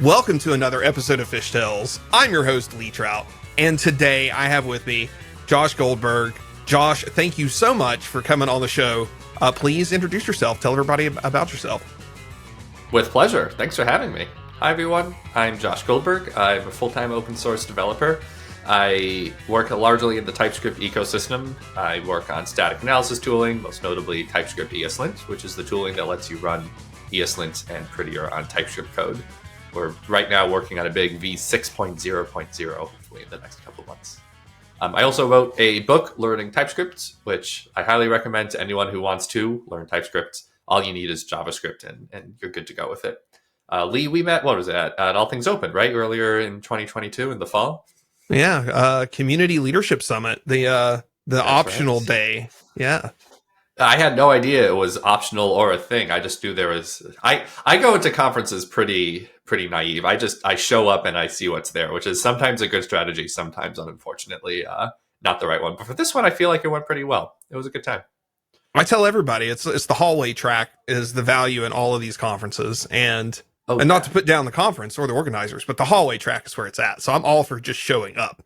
Welcome to another episode of Fish Tales. I'm your host, Lee Trout, and today I have with me Josh Goldberg. Josh, thank you so much for coming on the show. Please introduce yourself. Tell everybody about yourself. With pleasure. Thanks for having me. Hi, everyone. I'm Josh Goldberg. I'm a full-time open source developer. I work largely in the TypeScript ecosystem. I work on static analysis tooling, most notably TypeScript ESLint, which is the tooling that lets you run ESLint and Prettier on TypeScript code. We're right now working on a big v6.0.0, hopefully in the next couple of months. I also wrote a book, Learning TypeScript, which I highly recommend to anyone who wants to learn TypeScript. All you need is JavaScript, and you're good to go with it. Lee, we met, what was it, at All Things Open, right? Earlier in 2022, in the fall? Yeah, Community Leadership Summit, the optional day. Yeah. I had no idea it was optional or a thing. I just knew there was. I go into conferences pretty naive. I show up and I see what's there, which is sometimes a good strategy, sometimes unfortunately not the right one. But for this one, I feel like it went pretty well. It was a good time. I tell everybody it's the hallway track is the value in all of these conferences, and not to put down the conference or the organizers, but the hallway track is where it's at. So I'm all for just showing up.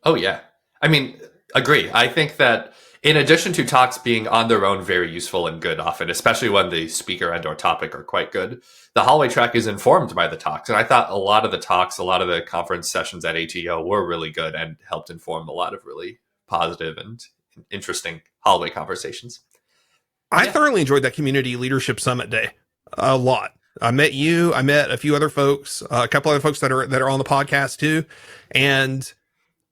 Oh yeah, I mean, agree. I think that. In addition to talks being on their own very useful and good often, especially when the speaker and or topic are quite good, the hallway track is informed by the talks. And I thought a lot of the talks, a lot of the conference sessions at ATO were really good and helped inform a lot of really positive and interesting hallway conversations. I thoroughly enjoyed that Community Leadership Summit day a lot. I met you, I met a few other folks, a couple other folks that are on the podcast too. And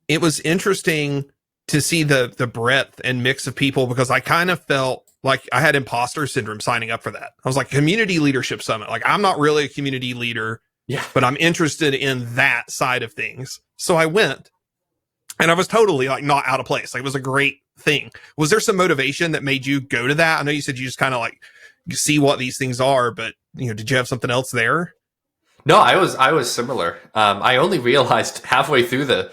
it was interesting to see the breadth and mix of people, because I kind of felt like I had imposter syndrome signing up for that. I was like, Community Leadership Summit. Like, I'm not really a community leader, but I'm interested in that side of things. So I went, and I was totally like not out of place. Like, it was a great thing. Was there some motivation that made you go to that? I know you said you just kind of like see what these things are, but did you have something else there? No, I was similar. I only realized halfway through the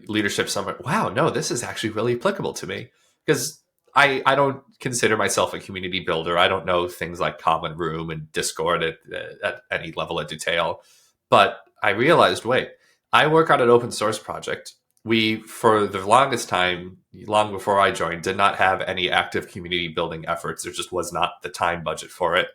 leadership summit, wow, no, this is actually really applicable to me, because I don't consider myself a community builder. I don't know things like Common Room and Discord at any level of detail. But I realized, wait, I work on an open source project. We, for the longest time, long before I joined, did not have any active community building efforts. There just was not the time budget for it.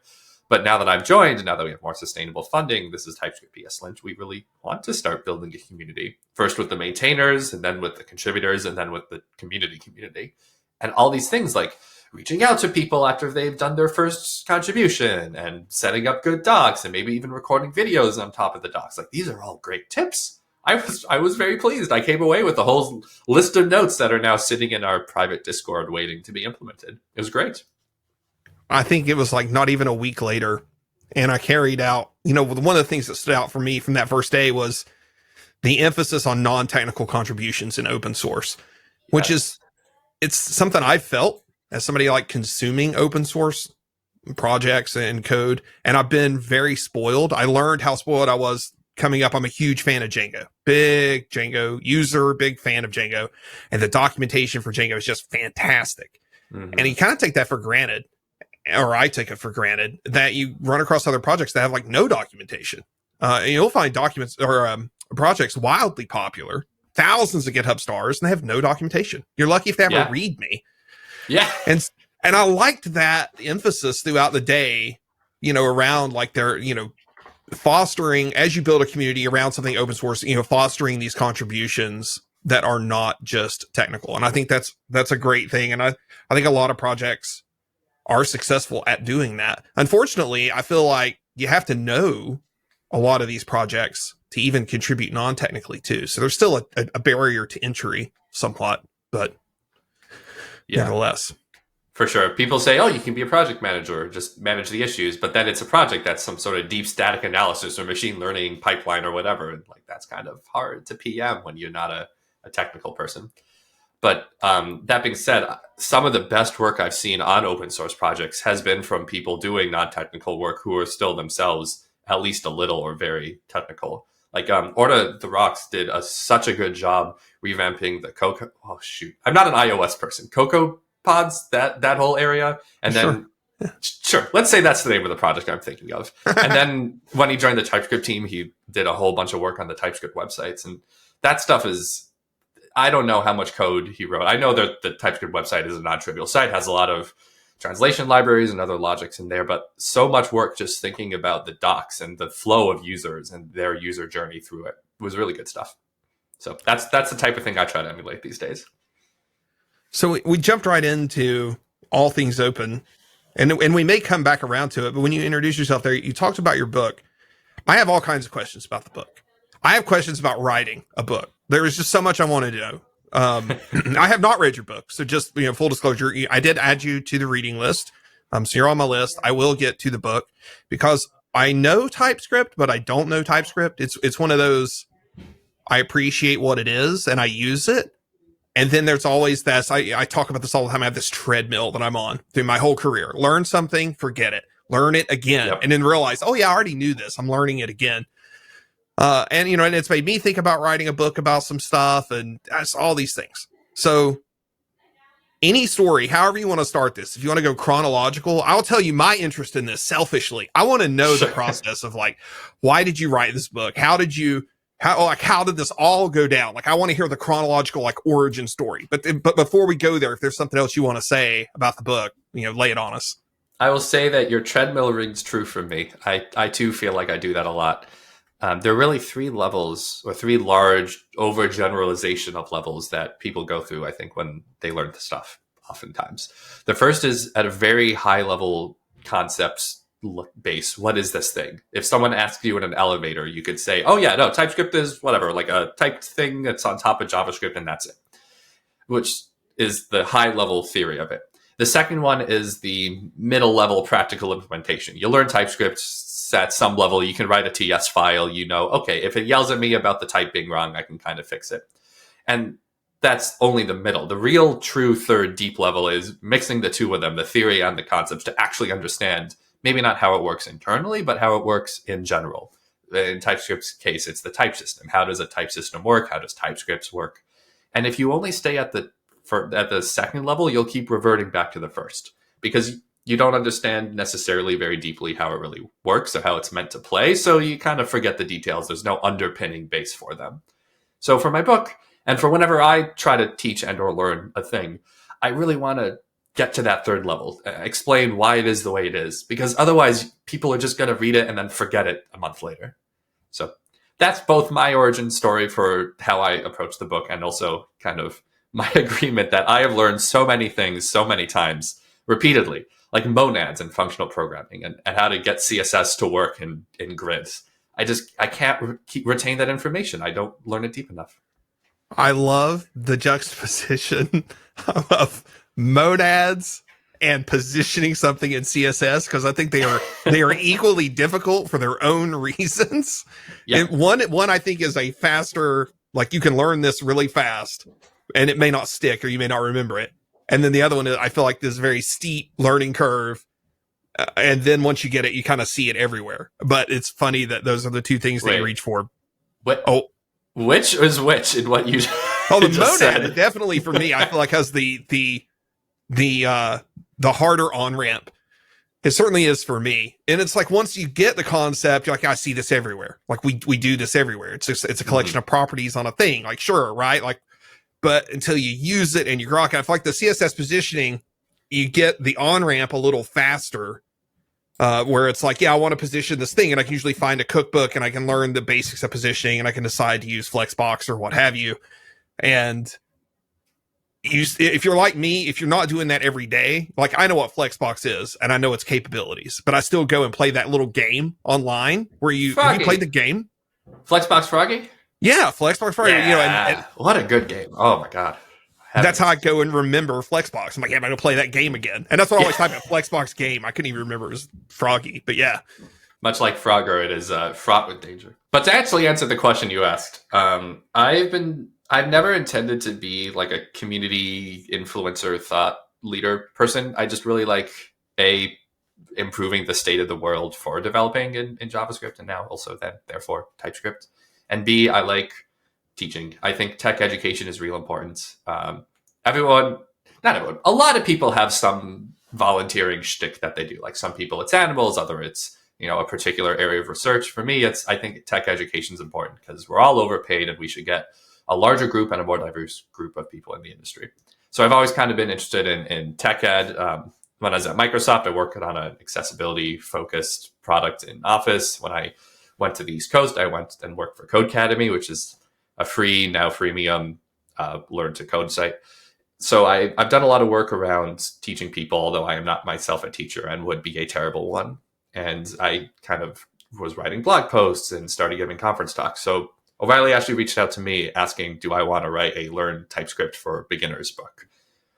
But now that I've joined, and now that we have more sustainable funding, this is TypeScript ESLint, we really want to start building a community. First with the maintainers, and then with the contributors, and then with the community. And all these things like reaching out to people after they've done their first contribution, and setting up good docs, and maybe even recording videos on top of the docs. Like, these are all great tips. I was very pleased. I came away with a whole list of notes that are now sitting in our private Discord waiting to be implemented. It was great. I think it was like not even a week later, and I carried out, one of the things that stood out for me from that first day was the emphasis on non-technical contributions in open source, which is, it's something I felt as somebody like consuming open source projects and code. And I've been very spoiled. I learned how spoiled I was coming up. I'm a huge fan of Django, big Django user, big fan of Django. And the documentation for Django is just fantastic. Mm-hmm. And you kind of take that for granted. Or I take it for granted that you run across other projects that have like no documentation. You'll find documents or projects wildly popular, thousands of GitHub stars, and they have no documentation. You're lucky if they have a README. Yeah. And I liked that emphasis throughout the day, around like their, fostering, as you build a community around something open source, fostering these contributions that are not just technical. And I think that's a great thing. And I think a lot of projects are successful at doing that. Unfortunately, I feel like you have to know a lot of these projects to even contribute non-technically too. So there's still a barrier to entry somewhat, but nevertheless. For sure. People say, oh, you can be a project manager, just manage the issues. But then it's a project that's some sort of deep static analysis or machine learning pipeline or whatever. And like, that's kind of hard to PM when you're not a technical person. But that being said, some of the best work I've seen on open source projects has been from people doing non-technical work who are still themselves at least a little or very technical. Like Orta the Rocks did such a good job revamping the Cocoa. Oh shoot, I'm not an iOS person. Cocoa Pods, that whole area, and then Sure, let's say that's the name of the project I'm thinking of. And then when he joined the TypeScript team, he did a whole bunch of work on the TypeScript websites. And that stuff is, I don't know how much code he wrote. I know that the TypeScript website is a non-trivial site, has a lot of translation libraries and other logics in there, but so much work just thinking about the docs and the flow of users and their user journey through it was really good stuff. So that's the type of thing I try to emulate these days. So we jumped right into all things open, and we may come back around to it, but when you introduce yourself there, you talked about your book. I have all kinds of questions about the book. I have questions about writing a book. There is just so much I want to know. I have not read your book, so just full disclosure, I did add you to the reading list. So you're on my list. I will get to the book because I know TypeScript, but I don't know TypeScript. It's one of those, I appreciate what it is and I use it. And then there's always this, I talk about this all the time. I have this treadmill that I'm on through my whole career. Learn something, forget it. Learn it again. Yep. And then realize, oh yeah, I already knew this. I'm learning it again. And it's made me think about writing a book about some stuff and that's all these things. So any story, however you want to start this, if you want to go chronological, I'll tell you my interest in this selfishly. I want to know the process of why did you write this book? How did this all go down? I want to hear the chronological, origin story. But before we go there, if there's something else you want to say about the book, lay it on us. I will say that your treadmill rings true for me. I too feel like I do that a lot. There are really three levels or three large overgeneralization of levels that people go through, I think, when they learn the stuff, oftentimes. The first is at a very high level concepts base. What is this thing? If someone asks you in an elevator, you could say, oh yeah, no, TypeScript is whatever, a typed thing that's on top of JavaScript and that's it, which is the high level theory of it. The second one is the middle level practical implementation. You learn TypeScript at some level, you can write a TS file, okay, if it yells at me about the type being wrong, I can kind of fix it. And that's only the middle. The real true third deep level is mixing the two of them, the theory and the concepts, to actually understand maybe not how it works internally, but how it works in general. In TypeScript's case, it's the type system. How does a type system work? How does TypeScript work? And if you only stay at the second level, you'll keep reverting back to the first because you don't understand necessarily very deeply how it really works or how it's meant to play. So you kind of forget the details. There's no underpinning base for them. So for my book, and for whenever I try to teach and or learn a thing, I really want to get to that third level, explain why it is the way it is, because otherwise people are just going to read it and then forget it a month later. So that's both my origin story for how I approach the book and also kind of my agreement that I have learned so many things so many times repeatedly, like monads and functional programming and how to get CSS to work in grids. I can't retain that information. I don't learn it deep enough. I love the juxtaposition of monads and positioning something in CSS because I think they are equally difficult for their own reasons. Yeah. And one I think is a faster, you can learn this really fast and it may not stick or you may not remember it. And then the other one, I feel like this very steep learning curve. And then once you get it, you kind of see it everywhere. But it's funny that those are the two things that you reach for. What? Oh, which is which in what you the monad said. Definitely for me, I feel like has the harder on ramp. It certainly is for me. And it's once you get the concept, you're I see this everywhere. We do this everywhere. It's a collection of properties on a thing. Sure, right? But until you use it and you grok, I feel like the CSS positioning, you get the on-ramp a little faster, where it's I want to position this thing, and I can usually find a cookbook, and I can learn the basics of positioning, and I can decide to use Flexbox or what have you. And if you're like me, if you're not doing that every day, I know what Flexbox is, and I know its capabilities, but I still go and play that little game online where have you played the game? Flexbox Froggy? Yeah, Flexbox Froggy. Yeah. And what a good game. Oh my God. That's how I go and remember Flexbox. I'm am I going to play that game again? And that's what I always type in Flexbox game. I couldn't even remember it was Froggy, but yeah. Much like Frogger, it is fraught with danger. But to actually answer the question you asked, I've never intended to be a community influencer thought leader person. I just really like improving the state of the world for developing in JavaScript and now also then therefore TypeScript. And B, I like teaching. I think tech education is real important. A lot of people have some volunteering shtick that they do. Like some people, it's animals, other it's a particular area of research. For me, I think tech education is important because we're all overpaid and we should get a larger group and a more diverse group of people in the industry. So I've always kind of been interested in tech ed. When I was at Microsoft, I worked on an accessibility focused product in Office. When I went to the East Coast, I went and worked for Codecademy, which is a now freemium learn to code site. So I've done a lot of work around teaching people, although I am not myself a teacher and would be a terrible one. And I kind of was writing blog posts and started giving conference talks. So O'Reilly actually reached out to me asking, do I want to write a Learn TypeScript for Beginners book,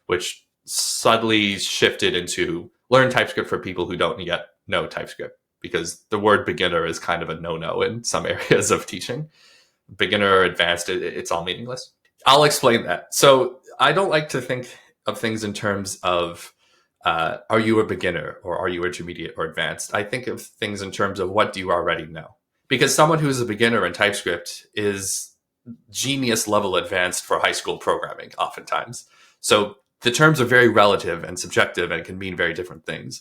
which suddenly shifted into Learn TypeScript for people who don't yet know TypeScript, because the word beginner is kind of a no-no in some areas of teaching. Beginner or advanced, it's all meaningless. I'll explain that. So I don't like to think of things in terms of are you a beginner or are you intermediate or advanced? I think of things in terms of what do you already know? Because someone who's a beginner in TypeScript is genius level advanced for high school programming oftentimes. So the terms are very relative and subjective and can mean very different things,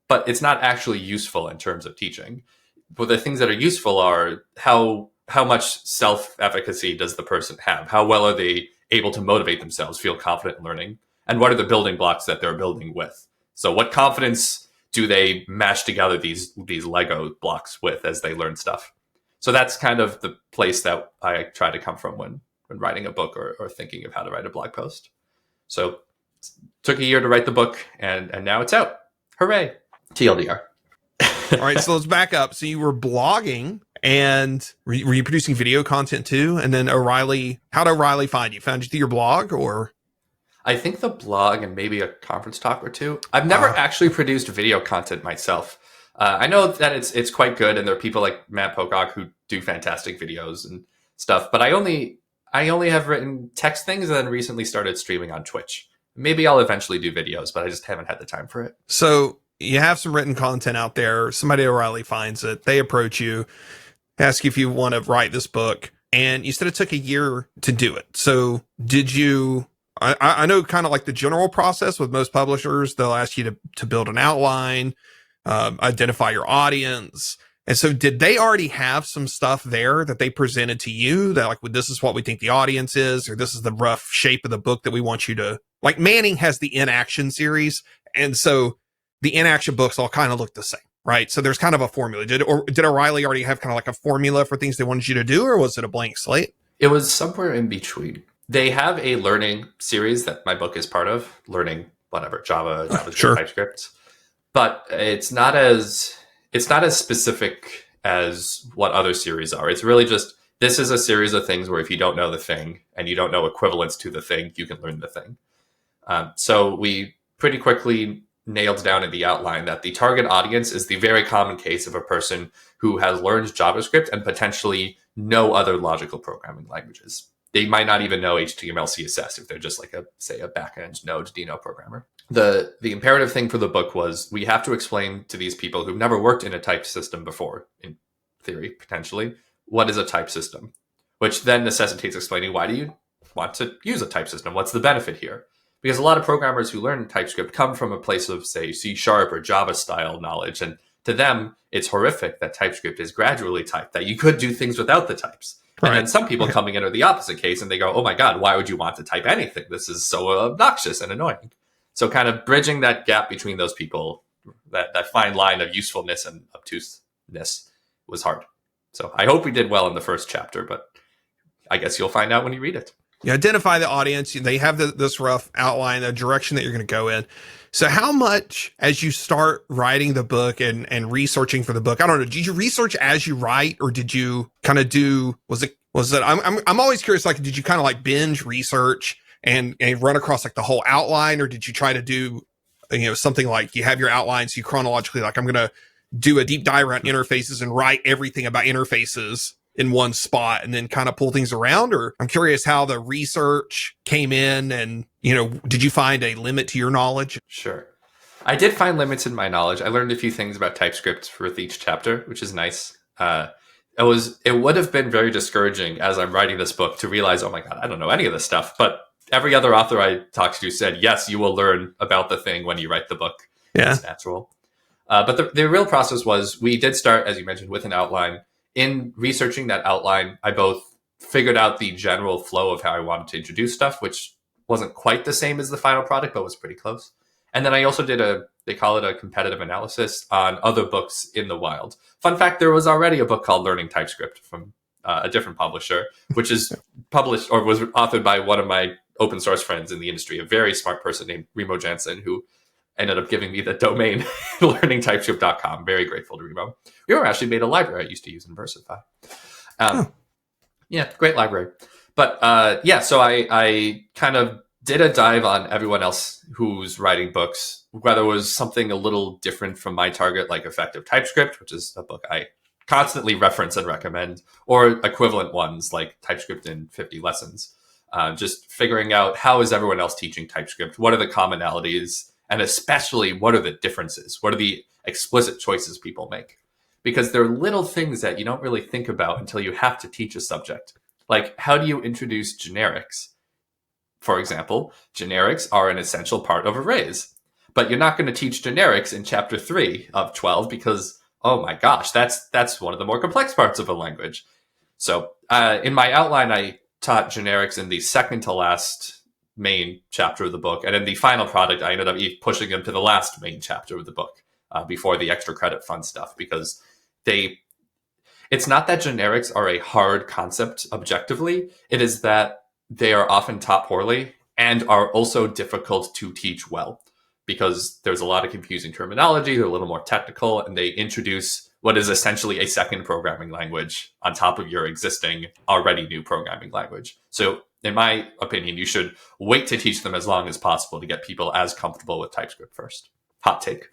but it's not actually useful in terms of teaching. But the things that are useful are how much self-efficacy does the person have? How well are they able to motivate themselves, feel confident in learning? And what are the building blocks that they're building with? So what confidence do they mash together these Lego blocks with as they learn stuff? So that's kind of the place that I try to come from when writing a book or thinking of how to write a blog post. So it took a year to write the book, and now it's out. Hooray. TLDR. All right, so let's back up. So you were blogging, and were you producing video content too? And then how did O'Reilly find you? Found you through your blog, or? I think the blog and maybe a conference talk or two. I've never actually produced video content myself. I know that it's quite good, and there are people like Matt Pocock who do fantastic videos and stuff. But I only have written text things and then recently started streaming on Twitch. Maybe I'll eventually do videos, but I just haven't had the time for it. So you have some written content out there. Somebody at O'Reilly finds it. They approach you, ask you if you want to write this book, and you said it took a year to do it. So did you? I know kind of like the general process with most publishers, they'll ask you to build an outline, identify your audience. And so did they already have some stuff there that they presented to you that like, well, this is what we think the audience is, or this is the rough shape of the book that we want you to, like Manning has the inaction series. And so the inaction books all kind of look the same, right? So there's kind of a formula. Did O'Reilly already have kind of like a formula for things they wanted you to do, or was it a blank slate? It was somewhere in between. They have a learning series that my book is part of, learning whatever, Java, JavaScript, Sure. TypeScript. But it's not as specific as what other series are. It's really just, this is a series of things where if you don't know the thing and you don't know equivalents to the thing, you can learn the thing. So we pretty quickly nailed down in the outline that the target audience is the very common case of a person who has learned JavaScript and potentially no other logical programming languages. They might not even know HTML, CSS if they're just like a backend Node Dino programmer. The imperative thing for the book was we have to explain to these people who've never worked in a type system before, in theory, potentially, what is a type system, which then necessitates explaining why do you want to use a type system? What's the benefit here? Because a lot of programmers who learn TypeScript come from a place of, say, C# or Java style knowledge. And to them, it's horrific that TypeScript is gradually typed, that you could do things without the types. Right. And then some people coming in are the opposite case and they go, oh my God, why would you want to type anything? This is so obnoxious and annoying. So kind of bridging that gap between those people, that fine line of usefulness and obtuseness was hard. So I hope we did well in the first chapter, but I guess you'll find out when you read it. You identify the audience. They have this rough outline, the direction that you're going to go in. So how much, as you start writing the book and researching for the book, I don't know, did you research as you write, or did you kind of was it, I'm always curious, like, did you kind of like binge research and run across like the whole outline, or did you try to do, something like you have your outlines, you chronologically, like I'm going to do a deep dive around interfaces and write everything about interfaces in one spot and then kind of pull things around? Or I'm curious how the research came in and, did you find a limit to your knowledge? Sure. I did find limits in my knowledge. I learned a few things about TypeScript with each chapter, which is nice. It would have been very discouraging as I'm writing this book to realize, oh my God, I don't know any of this stuff. But every other author I talked to said, yes, you will learn about the thing when you write the book. Yeah. It's natural. But the real process was we did start, as you mentioned, with an outline. In researching that outline, I both figured out the general flow of how I wanted to introduce stuff, which wasn't quite the same as the final product, but was pretty close. And then I also did they call it a competitive analysis on other books in the wild. Fun fact, there was already a book called Learning TypeScript from a different publisher, which is published or was authored by one of my open source friends in the industry, a very smart person named Remo Jansen, who ended up giving me the domain learningtypescript.com. Very grateful to Remo. Remo actually made a library I used to use in Versify. Yeah, great library. But so I kind of did a dive on everyone else who's writing books, whether it was something a little different from my target, like Effective TypeScript, which is a book I constantly reference and recommend, or equivalent ones like TypeScript in 50 Lessons. Just figuring out how is everyone else teaching TypeScript? What are the commonalities? And especially, what are the differences? What are the explicit choices people make? Because there are little things that you don't really think about until you have to teach a subject. Like, how do you introduce generics? For example, generics are an essential part of arrays. But you're not going to teach generics in chapter 3 of 12 because, oh my gosh, that's one of the more complex parts of a language. So in my outline, I taught generics in the second to last main chapter of the book. And in the final product, I ended up pushing them to the last main chapter of the book before the extra credit fund stuff, because it's not that generics are a hard concept objectively. It is that they are often taught poorly and are also difficult to teach well, because there's a lot of confusing terminology. They're a little more technical, and they introduce what is essentially a second programming language on top of your existing already new programming language. So in my opinion, you should wait to teach them as long as possible to get people as comfortable with TypeScript first. Hot take.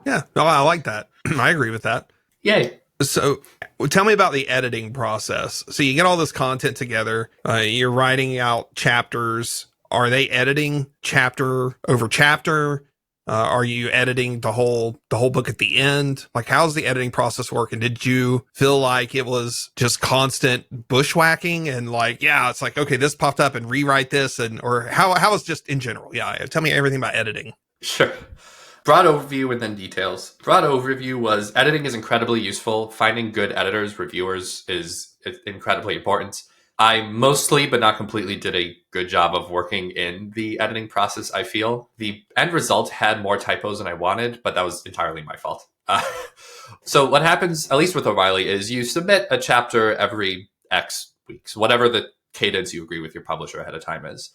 Yeah, no, I like that. I agree with that. Yay. So tell me about the editing process. So you get all this content together, you're writing out chapters. Are they editing chapter over chapter? Are you editing the whole book at the end? Like, how's the editing process work? And did you feel like it was just constant bushwhacking and like, yeah, it's like, okay, this popped up and rewrite this, or how is just in general? Yeah, tell me everything about editing. Sure. Broad overview and then details. Broad overview was editing is incredibly useful. Finding good editors, reviewers is incredibly important. I mostly, but not completely, did a good job of working in the editing process, I feel. The end result had more typos than I wanted, but that was entirely my fault. So what happens, at least with O'Reilly, is you submit a chapter every X weeks, whatever the cadence you agree with your publisher ahead of time is.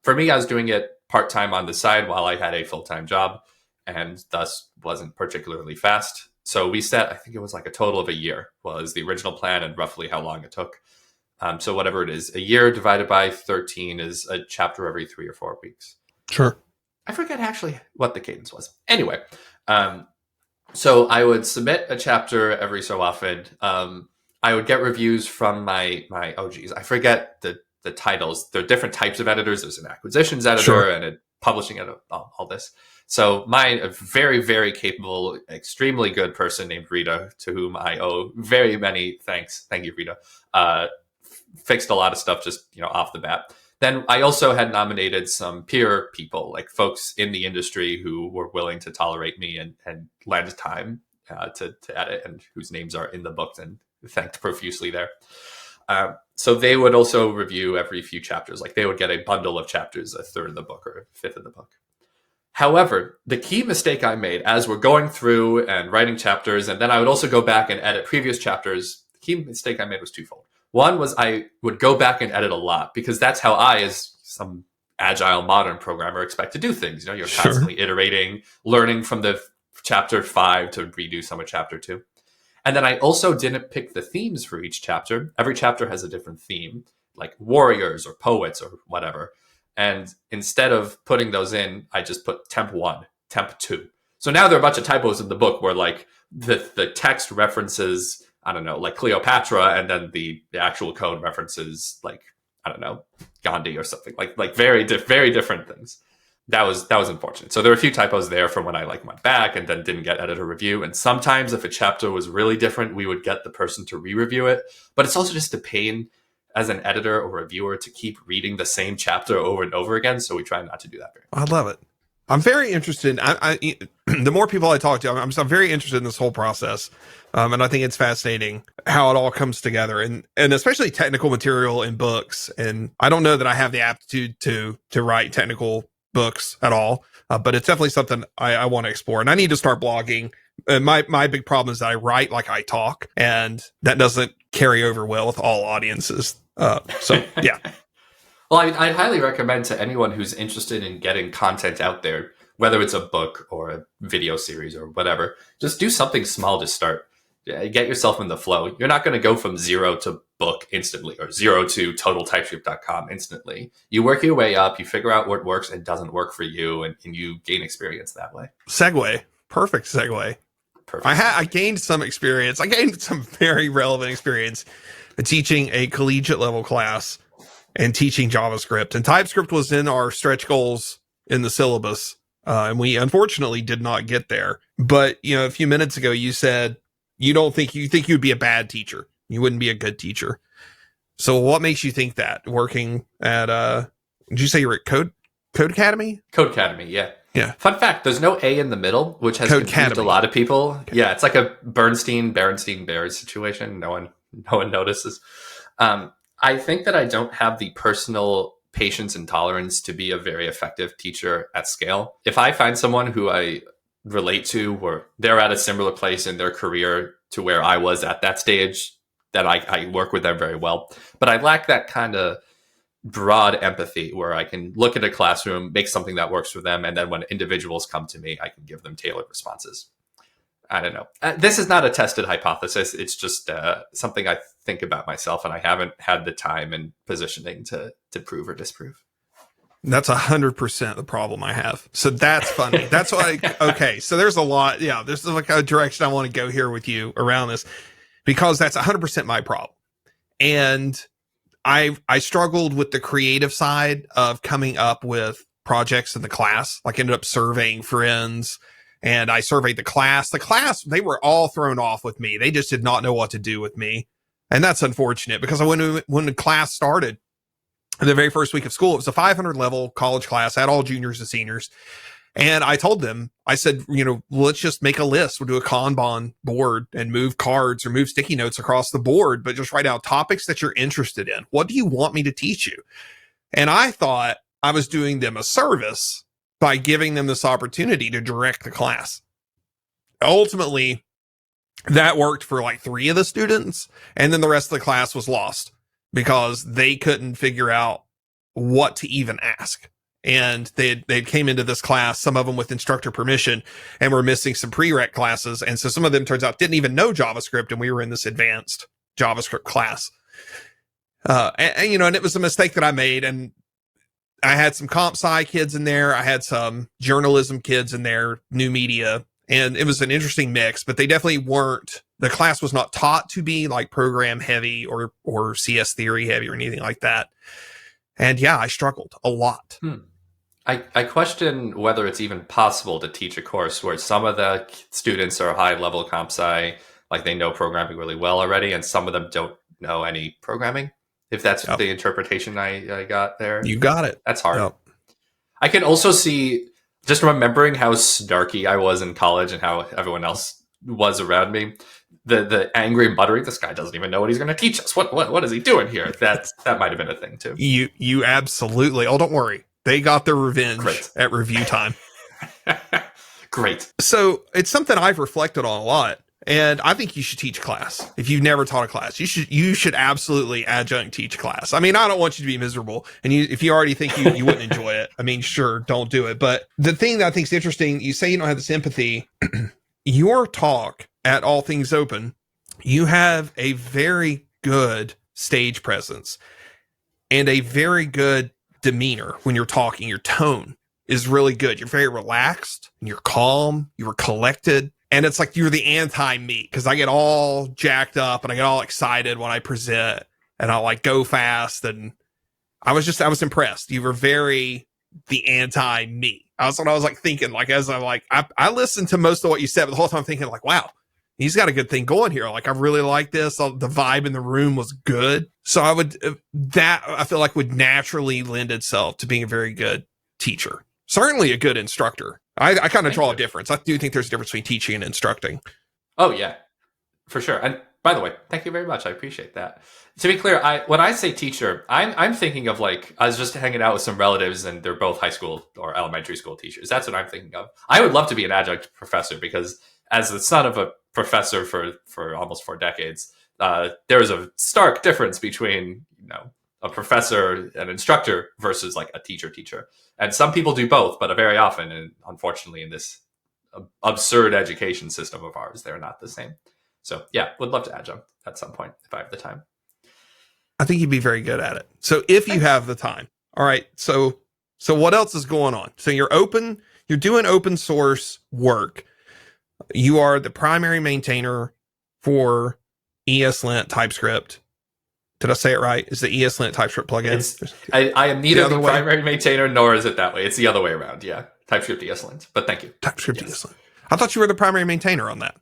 For me, I was doing it part-time on the side while I had a full-time job, and thus wasn't particularly fast. So we set, I think it was like a total of a year was the original plan and roughly how long it took. So whatever it is, a year divided by 13 is a chapter every 3 or 4 weeks. Sure. I forget actually what the cadence was. Anyway, so I would submit a chapter every so often. I would get reviews from my I forget the titles. There are different types of editors. There's an acquisitions editor Sure. and a publishing editor, all this. So a very, very capable, extremely good person named Rita, to whom I owe very many thanks. Thank you, Rita. Fixed a lot of stuff just off the bat. Then I also had nominated some peer people, like folks in the industry who were willing to tolerate me and lend time to edit, and whose names are in the book and thanked profusely there. So they would also review every few chapters. Like they would get a bundle of chapters, a third of the book or a fifth of the book. However, the key mistake I made as we're going through and writing chapters, and then I would also go back and edit previous chapters, the key mistake I made was twofold. One was I would go back and edit a lot, because that's how I, as some agile modern programmer, expect to do things. You're Sure. constantly iterating, learning from the chapter 5 to redo some of chapter 2. And then I also didn't pick the themes for each chapter. Every chapter has a different theme, like warriors or poets or whatever. And instead of putting those in, I just put temp 1, temp 2. So now there are a bunch of typos in the book where like the text references, I don't know, like Cleopatra, and then the actual code references like, I don't know, Gandhi or something, like very different things. That was unfortunate. So there were a few typos there from when I went back and then didn't get editor review. And sometimes if a chapter was really different, we would get the person to re-review it. But it's also just a pain as an editor or reviewer to keep reading the same chapter over and over again. So we try not to do that very much. I love it. I'm very interested. The more people I talk to, I'm very interested in this whole process. And I think it's fascinating how it all comes together, and especially technical material in books. And I don't know that I have the aptitude to write technical books at all, but it's definitely something I want to explore. And I need to start blogging. My big problem is that I write like I talk, and that doesn't carry over well with all audiences. So yeah. Well, I'd highly recommend to anyone who's interested in getting content out there, whether it's a book or a video series or whatever, just do something small to start. Get yourself in the flow. You're not going to go from 0 to book instantly or 0 to totaltypescript.com instantly. You work your way up, you figure out what works and doesn't work for you, and you gain experience that way. Segue. Perfect segue. Perfect. I gained some experience. I gained some very relevant experience teaching a collegiate level class and teaching JavaScript. And TypeScript was in our stretch goals in the syllabus. And we unfortunately did not get there. But, a few minutes ago, you said you think you'd be a bad teacher. You wouldn't be a good teacher. So what makes you think that? Working at, did you say you were at Code Academy? Code Academy, yeah. Yeah. Fun fact, there's no A in the middle, which has confused a lot of people. Okay. Yeah, it's like a Bears situation. No one notices. I think that I don't have the personal patience and tolerance to be a very effective teacher at scale. If I find someone who I relate to, or they're at a similar place in their career to where I was at that stage, then I work with them very well. But I lack that kind of broad empathy where I can look at a classroom, make something that works for them, and then when individuals come to me, I can give them tailored responses. I don't know. This is not a tested hypothesis. It's just something I think about myself, and I haven't had the time and positioning to prove or disprove. That's 100% the problem I have. So that's funny. That's why. Okay. So there's a lot. Yeah. There's like a direction I want to go here with you around this, because that's 100% my problem. And I struggled with the creative side of coming up with projects in the class. Like, ended up surveying friends, and I surveyed the class. The class, they were all thrown off with me. They just did not know what to do with me. And that's unfortunate, because when the class started, the very first week of school, it was a 500 level college class, had all juniors and seniors. And I told them, I said, let's just make a list. We'll do a Kanban board and move cards or move sticky notes across the board, but just write out topics that you're interested in. What do you want me to teach you? And I thought I was doing them a service by giving them this opportunity to direct the class. Ultimately, that worked for like 3 of the students. And then the rest of the class was lost because they couldn't figure out what to even ask. And they came into this class, some of them with instructor permission, and were missing some prereq classes. And so some of them, turns out, didn't even know JavaScript, and we were in this advanced JavaScript class. And it was a mistake that I made. And I had some comp sci kids in there. I had some journalism kids in there, new media. And it was an interesting mix, but they definitely weren't. The class was not taught to be like program heavy or CS theory heavy or anything like that. And yeah, I struggled a lot. I question whether it's even possible to teach a course where some of the students are high level comp sci, like they know programming really well already, and some of them don't know any programming. If that's the interpretation I got there. You got it. That's hard. Yep. I can also see, just remembering how snarky I was in college and how everyone else was around me, the angry muttering, this guy doesn't even know what he's going to teach us. What is he doing here? That might have been a thing too. You absolutely. Oh, don't worry. They got their revenge at review time. Great. So it's something I've reflected on a lot. And I think you should teach class. If you've never taught a class, you should absolutely adjunct teach class. I mean, I don't want you to be miserable. And if you already think you wouldn't enjoy it, I mean, sure, don't do it. But the thing that I think is interesting, you say you don't have this empathy. Your talk at All Things Open, you have a very good stage presence and a very good demeanor when you're talking. Your tone is really good. You're very relaxed and you're calm. You're collected. And it's like you're the anti-me, because I get all jacked up and I get all excited when I present and I'll like go fast. And I was impressed. You were very the anti-me. That's what I was like thinking, like, as I'm like, I listened to most of what you said, but the whole time I'm thinking like, wow, he's got a good thing going here. Like, I really like this. The vibe in the room was good. So I feel like would naturally lend itself to being a very good teacher. certainly a good instructor. I kind of draw you. a difference. I do think there's a difference between teaching and instructing. Oh yeah, for sure. And by the way, thank you very much. I appreciate that. To be clear, when I say teacher, I'm thinking of like I was just hanging out with some relatives and they're both high school or elementary school teachers. That's what I'm thinking of. I would love to be an adjunct professor because as the son of a professor for almost 4 decades, there is a stark difference between a professor, an instructor versus like a teacher. And some people do both, but very often, and unfortunately, in this absurd education system of ours, they're not the same. So yeah, would love to adjunct at some point if I have the time. I think you'd be very good at it. So if you have the time, all right. So what else is going on? So you're doing open source work. You are the primary maintainer for ESLint TypeScript. Did I say it right? Is the ESLint TypeScript plugin? I am neither the primary maintainer nor is it that way. It's the other way around. Yeah. TypeScript ESLint, but thank you. TypeScript ESLint. I thought you were the primary maintainer on that.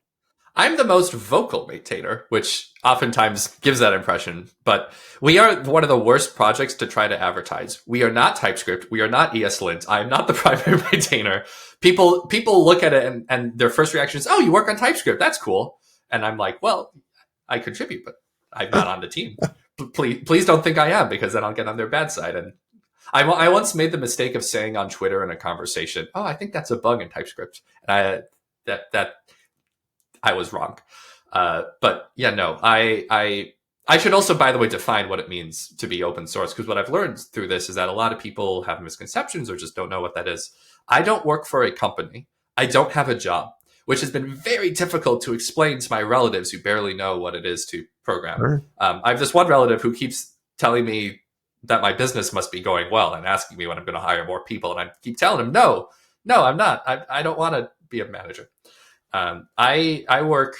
I'm the most vocal maintainer, which oftentimes gives that impression, but we are one of the worst projects to try to advertise. We are not TypeScript. We are not ESLint. I'm not the primary maintainer. People look at it and their first reaction is, oh, you work on TypeScript. That's cool. And I'm like, well, I contribute, but I'm not on the team. Please don't think I am, because then I'll get on their bad side. And I once made the mistake of saying on Twitter in a conversation, oh, I think that's a bug in TypeScript. And I was wrong. But yeah, no, I should also, by the way, define what it means to be open source, because what I've learned through this is that a lot of people have misconceptions or just don't know what that is. I don't work for a company. I don't have a job, which has been very difficult to explain to my relatives who barely know what it is to program. Sure. I have this one relative who keeps telling me that my business must be going well and asking me when I'm going to hire more people. And I keep telling him, no, I'm not. I don't want to be a manager. I work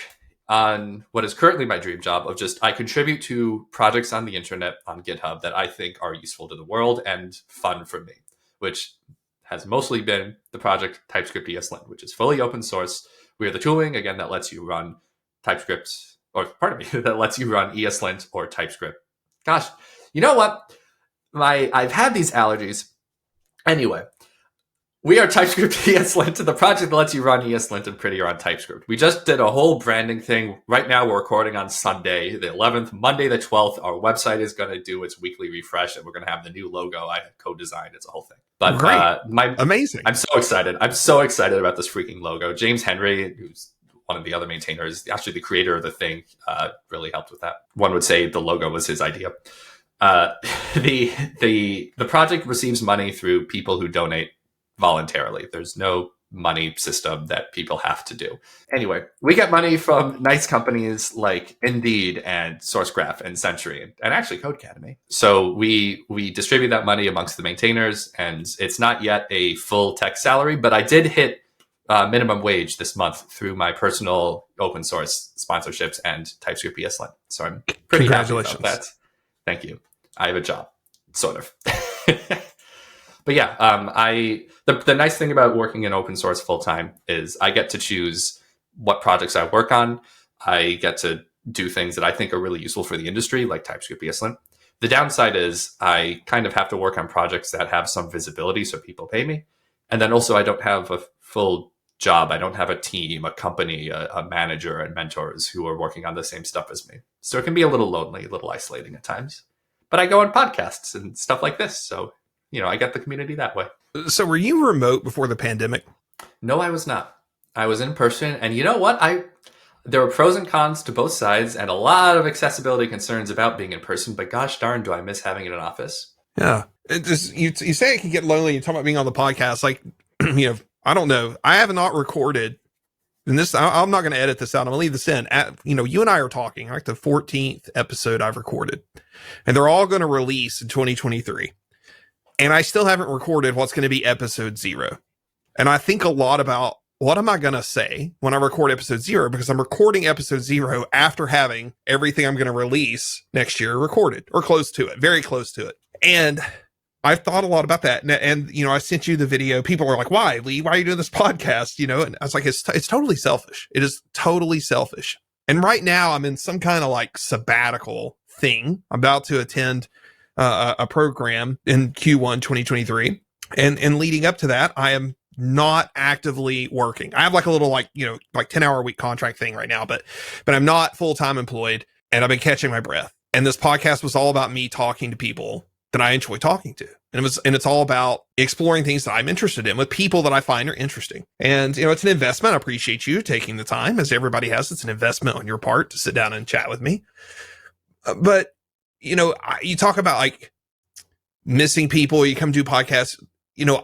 on what is currently my dream job of I contribute to projects on the internet on GitHub that I think are useful to the world and fun for me, which has mostly been the project TypeScript ESLint, which is fully open source. We are the tooling, again, that lets you run TypeScript, that lets you run ESLint or TypeScript. Gosh, you know what? I've had these allergies. Anyway, we are TypeScript ESLint, the project that lets you run ESLint and prettier on TypeScript. We just did a whole branding thing. Right now, we're recording on Sunday, the 11th. Monday, the 12th, our website is going to do its weekly refresh, and we're going to have the new logo I co-designed. It's a whole thing. But great. Amazing. I'm so excited. I'm so excited about this freaking logo. James Henry, who's one of the other maintainers, actually the creator of the thing, really helped with that. One would say the logo was his idea. The project receives money through people who donate voluntarily. There's no money system that people have to do. Anyway, we get money from nice companies like Indeed and SourceGraph and Sentry and actually Codecademy. So we distribute that money amongst the maintainers, and it's not yet a full tech salary, but I did hit minimum wage this month through my personal open source sponsorships and TypeScript ESLint. So I'm pretty happy about that. Thank you. I have a job, sort of. But yeah, the nice thing about working in open source full time is I get to choose what projects I work on. I get to do things that I think are really useful for the industry, like TypeScript ESLint. The downside is I kind of have to work on projects that have some visibility so people pay me. And then also I don't have a full job. I don't have a team, a company, a manager and mentors who are working on the same stuff as me. So it can be a little lonely, a little isolating at times. But I go on podcasts and stuff like this. So I get the community that way. So were you remote before the pandemic? No, I was not. I was in person. And you know what? There are pros and cons to both sides and a lot of accessibility concerns about being in person. But gosh darn, do I miss having an office. Yeah. It just, you say it can get lonely. You talk about being on the podcast. Like, I don't know. I have not recorded. And this, I'm not going to edit this out. I'm going to leave this in. You and I are talking, like the 14th episode I've recorded. And they're all going to release in 2023. And I still haven't recorded what's going to be episode 0. And I think a lot about what am I going to say when I record episode 0, because I'm recording episode 0 after having everything I'm going to release next year recorded or close to it, very close to it. And I've thought a lot about that. And I sent you the video. People were like, why, Lee? Why are you doing this podcast? And I was like, it's totally selfish. It is totally selfish. And right now I'm in some kind of like sabbatical thing. I'm about to attend a program in Q1 2023. And leading up to that, I am not actively working. I have like a little like, 10-hour a week contract thing right now, but I'm not full-time employed, and I've been catching my breath. And this podcast was all about me talking to people that I enjoy talking to. And it's all about exploring things that I'm interested in with people that I find are interesting. And, it's an investment. I appreciate you taking the time, as everybody has. It's an investment on your part to sit down and chat with me. But, you talk about like missing people, you come do podcasts.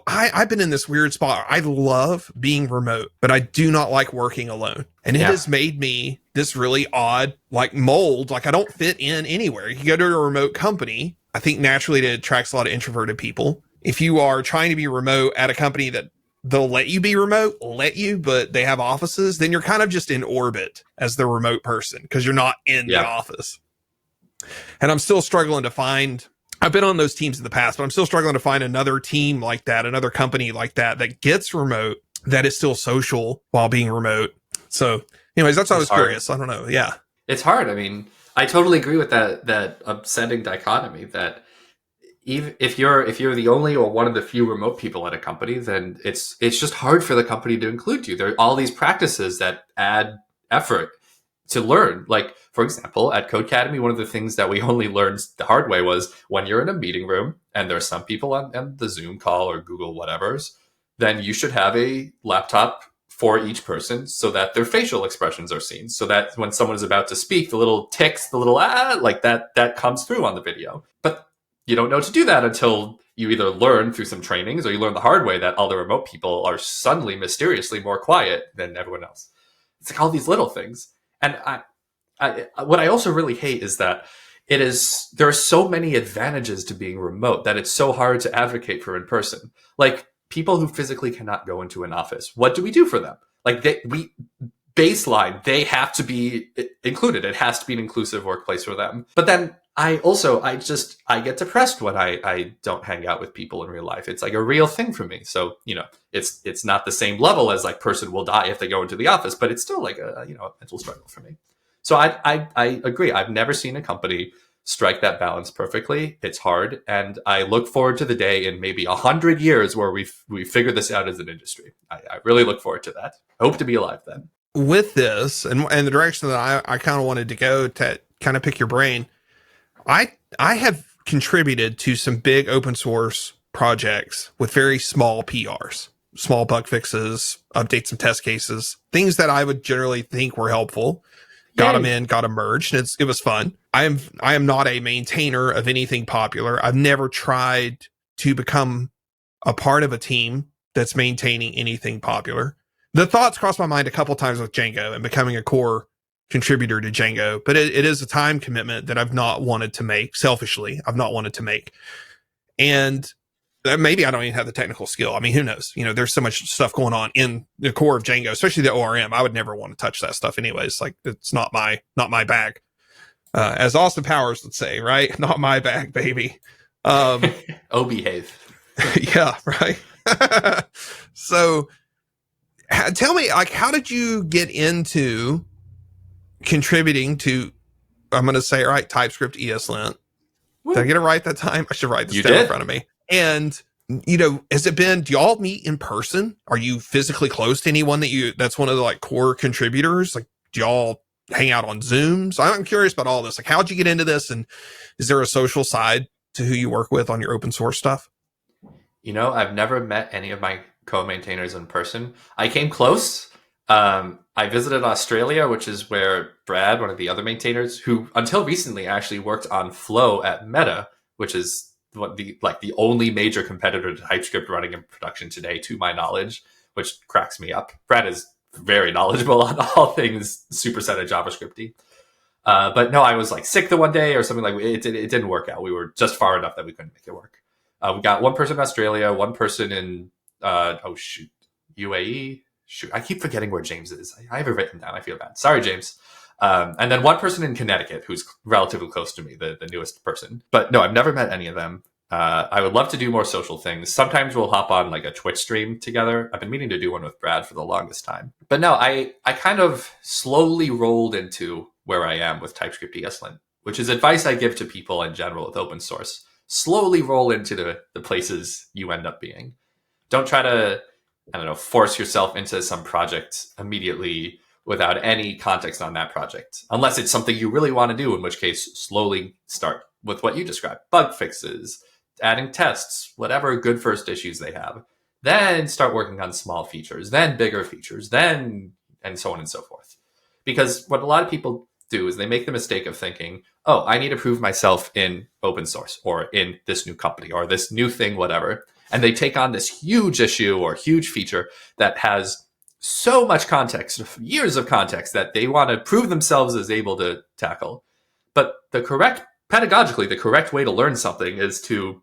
I've been in this weird spot. I love being remote, but I do not like working alone. And it has made me this really odd, like mold. Like I don't fit in anywhere. You go to a remote company, I think naturally it attracts a lot of introverted people. If you are trying to be remote at a company that they'll let you be remote, but they have offices, then you're kind of just in orbit as the remote person because you're not in the office. And I'm still struggling to find, I've been on those teams in the past, but I'm still struggling to find another team like that, another company like that gets remote, that is still social while being remote. So anyways, that's what I was curious. I don't know. Yeah. It's hard. I mean, I totally agree with that upsetting dichotomy that even if you're the only or one of the few remote people at a company, then it's just hard for the company to include you. There are all these practices that add effort to learn. Like, for example, at Codecademy, one of the things that we only learned the hard way was when you're in a meeting room and there's some people on the Zoom call or Google whatever's, then you should have a laptop for each person so that their facial expressions are seen. So that when someone is about to speak, the little ticks, the little like that comes through on the video. But you don't know to do that until you either learn through some trainings or you learn the hard way that all the remote people are suddenly mysteriously more quiet than everyone else. It's like all these little things. And what I also really hate is that there are so many advantages to being remote that it's so hard to advocate for in person. Like people who physically cannot go into an office, what do we do for them? Like baseline, they have to be included. It has to be an inclusive workplace for them. But then I get depressed when I don't hang out with people in real life. It's like a real thing for me. So, it's not the same level as like person will die if they go into the office, but it's still like a mental struggle for me. So I agree. I've never seen a company strike that balance perfectly. It's hard. And I look forward to the day in maybe 100 years where we figure this out as an industry. I really look forward to that. I hope to be alive then. With this and the direction that I kind of wanted to go to kind of pick your brain, I have contributed to some big open source projects with very small PRs, small bug fixes, update some test cases, things that I would generally think were helpful. Got them in, got them merged, and it was fun. I am not a maintainer of anything popular. I've never tried to become a part of a team that's maintaining anything popular. The thoughts crossed my mind a couple times with Django and becoming a core contributor to Django, but it is a time commitment that I've not wanted to make. Selfishly, I've not wanted to make. And maybe I don't even have the technical skill. I mean, who knows? There's so much stuff going on in the core of Django, especially the ORM. I would never want to touch that stuff anyways. Like it's not my bag. As Austin Powers would say, right? Not my bag, baby. Oh, behave. Yeah, right. So tell me, like, how did you get into contributing to, I'm going to say, right, TypeScript ESLint? Did I get it right that time? I should write this down in front of me. And, has it been, do y'all meet in person? Are you physically close to anyone that's one of the like core contributors? Like, do y'all hang out on Zooms? I'm curious about all this. Like, how'd you get into this? And is there a social side to who you work with on your open source stuff? I've never met any of my co-maintainers in person. I came close. I visited Australia, which is where Brad, one of the other maintainers, who until recently actually worked on Flow at Meta, which is the only major competitor to TypeScript running in production today, to my knowledge, which cracks me up. Brad is very knowledgeable on all things superset of JavaScripty. But no, I was like sick the one day or something like it didn't work out. We were just far enough that we couldn't make it work. We got one person in Australia, one person in UAE. Shoot, I keep forgetting where James is. I have it written down. I feel bad. Sorry, James. And then one person in Connecticut who's relatively close to me, the newest person. But no, I've never met any of them. I would love to do more social things. Sometimes we'll hop on like a Twitch stream together. I've been meaning to do one with Brad for the longest time. But no, I kind of slowly rolled into where I am with TypeScript ESLint, which is advice I give to people in general with open source. Slowly roll into the places you end up being. Don't try to, I don't know, force yourself into some project immediately without any context on that project, unless it's something you really want to do, in which case slowly start with what you described: bug fixes, adding tests, whatever good first issues they have. Then start working on small features, then bigger features, then, and so on and so forth. Because what a lot of people do is they make the mistake of thinking, oh, I need to prove myself in open source or in this new company or this new thing, whatever. And they take on this huge issue or huge feature that has so much context, years of context, that they want to prove themselves as able to tackle. But pedagogically, the correct way to learn something is to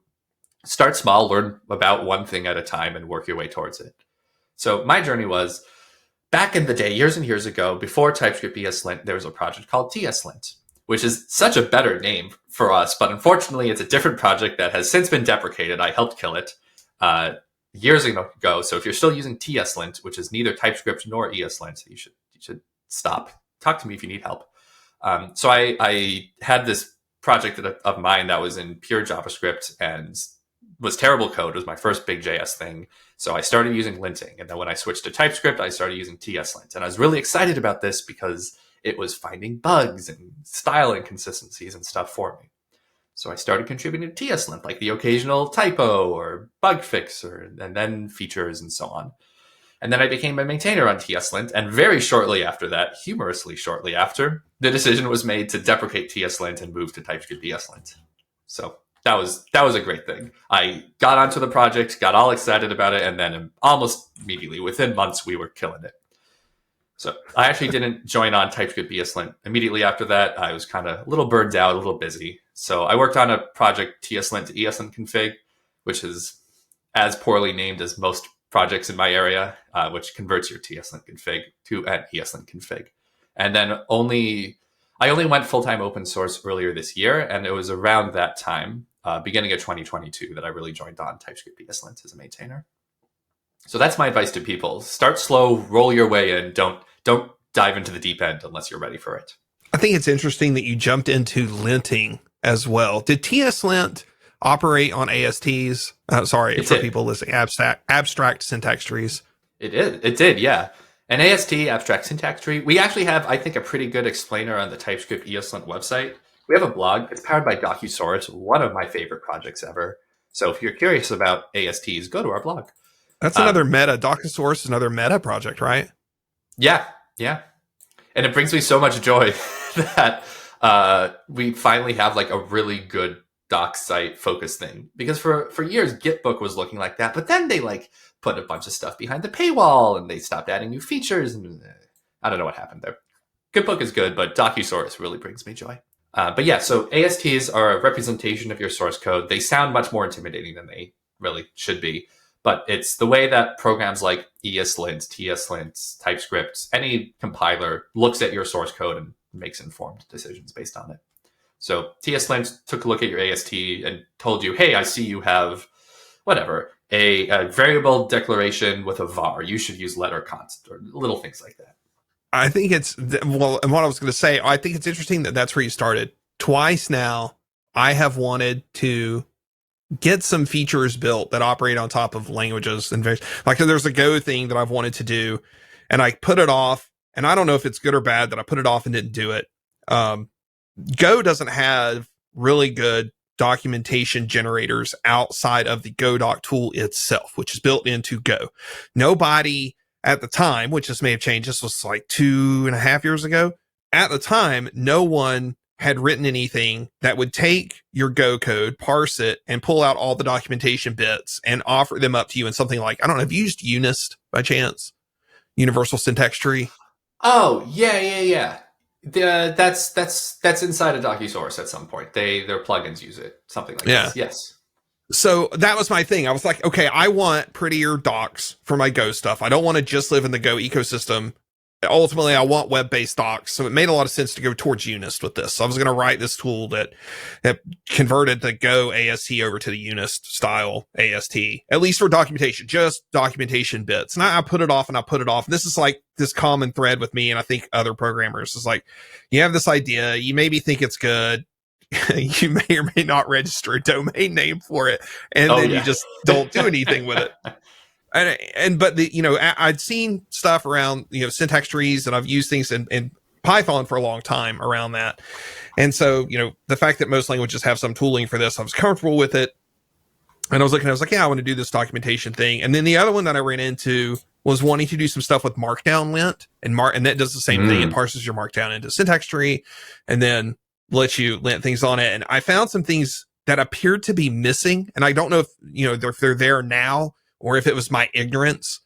start small, learn about one thing at a time, and work your way towards it. So my journey was, back in the day, years and years ago, before TypeScript ESLint, there was a project called TSLint, which is such a better name for us. But unfortunately, it's a different project that has since been deprecated. I helped kill it years ago. So if you're still using TSLint, which is neither TypeScript nor ESLint, you should stop. Talk to me if you need help. So I had this project of mine that was in pure JavaScript and was terrible code. It was my first big JS thing. So I started using linting. And then when I switched to TypeScript, I started using TSLint. And I was really excited about this because it was finding bugs and style inconsistencies and stuff for me. So I started contributing to TSLint, like the occasional typo or bug fix, and then features and so on. And then I became a maintainer on TSLint. And very shortly after that, humorously shortly after, the decision was made to deprecate TSLint and move to TypeScript ESLint. So that was a great thing. I got onto the project, got all excited about it, and then almost immediately, within months, we were killing it. So I actually didn't join on TypeScript ESLint immediately after that. I was kind of a little burned out, a little busy. So I worked on a project, TSLint to ESLint config, which is as poorly named as most projects in my area, which converts your TSLint config to an ESLint config. And then I only went full-time open source earlier this year, and it was around that time, beginning of 2022, that I really joined on TypeScript ESLint as a maintainer. So that's my advice to people. Start slow, roll your way in. Don't dive into the deep end unless you're ready for it. I think it's interesting that you jumped into linting as well. Did TSLint operate on ASTs? People listening, abstract syntax trees. It did, yeah. An AST, abstract syntax tree. We actually have, I think, a pretty good explainer on the TypeScript ESLint website. We have a blog. It's powered by DocuSource, one of my favorite projects ever. So if you're curious about ASTs, go to our blog. That's another meta. DocuSource is another meta project, right? Yeah. And it brings me so much joy that we finally have like a really good doc site focus thing. Because for years, Gitbook was looking like that. But then they like put a bunch of stuff behind the paywall and they stopped adding new features. And I don't know what happened there. Gitbook is good, but DocuSource really brings me joy. But yeah, so ASTs are a representation of your source code. They sound much more intimidating than they really should be. But it's the way that programs like ESLint, TSLint, TypeScript, any compiler looks at your source code and makes informed decisions based on it. So TSLint took a look at your AST and told you, hey, I see you have whatever, a variable declaration with a var. You should use letter const or little things like that. I think and what I was going to say, I think it's interesting that that's where you started. Twice now, I have wanted to get some features built that operate on top of languages and like there's a Go thing that I've wanted to do, and I put it off. And I don't know if it's good or bad that I put it off and didn't do it. Go doesn't have really good documentation generators outside of the GoDoc tool itself, which is built into Go. Nobody at the time, which this may have changed, this was like 2.5 years ago. At the time, no one had written anything that would take your Go code, parse it, and pull out all the documentation bits and offer them up to you in something like, I don't know, have you used UNIST by chance? Universal Syntax Tree? Oh, yeah. That's inside of DocuSource at some point. Their plugins use it, something like this. Yes. So that was my thing. I was like, okay, I want prettier docs for my Go stuff. I don't want to just live in the Go ecosystem. Ultimately, I want web-based docs. So it made a lot of sense to go towards UNIST with this. So I was going to write this tool that converted the Go AST over to the UNIST style AST, at least for documentation, just documentation bits. And I put it off and I put it off. And this is like this common thread with me and I think other programmers is like, you have this idea, you maybe think it's good. You may or may not register a domain name for it. And you just don't do anything with it. But I'd seen stuff around, syntax trees, and I've used things in Python for a long time around that. And so, the fact that most languages have some tooling for this, I was comfortable with it. And I was like, yeah, I want to do this documentation thing. And then the other one that I ran into was wanting to do some stuff with markdown lint, and that does the same thing. It parses your markdown into syntax tree and then lets you lint things on it. And I found some things that appeared to be missing. And I don't know if they're there now or if it was my ignorance,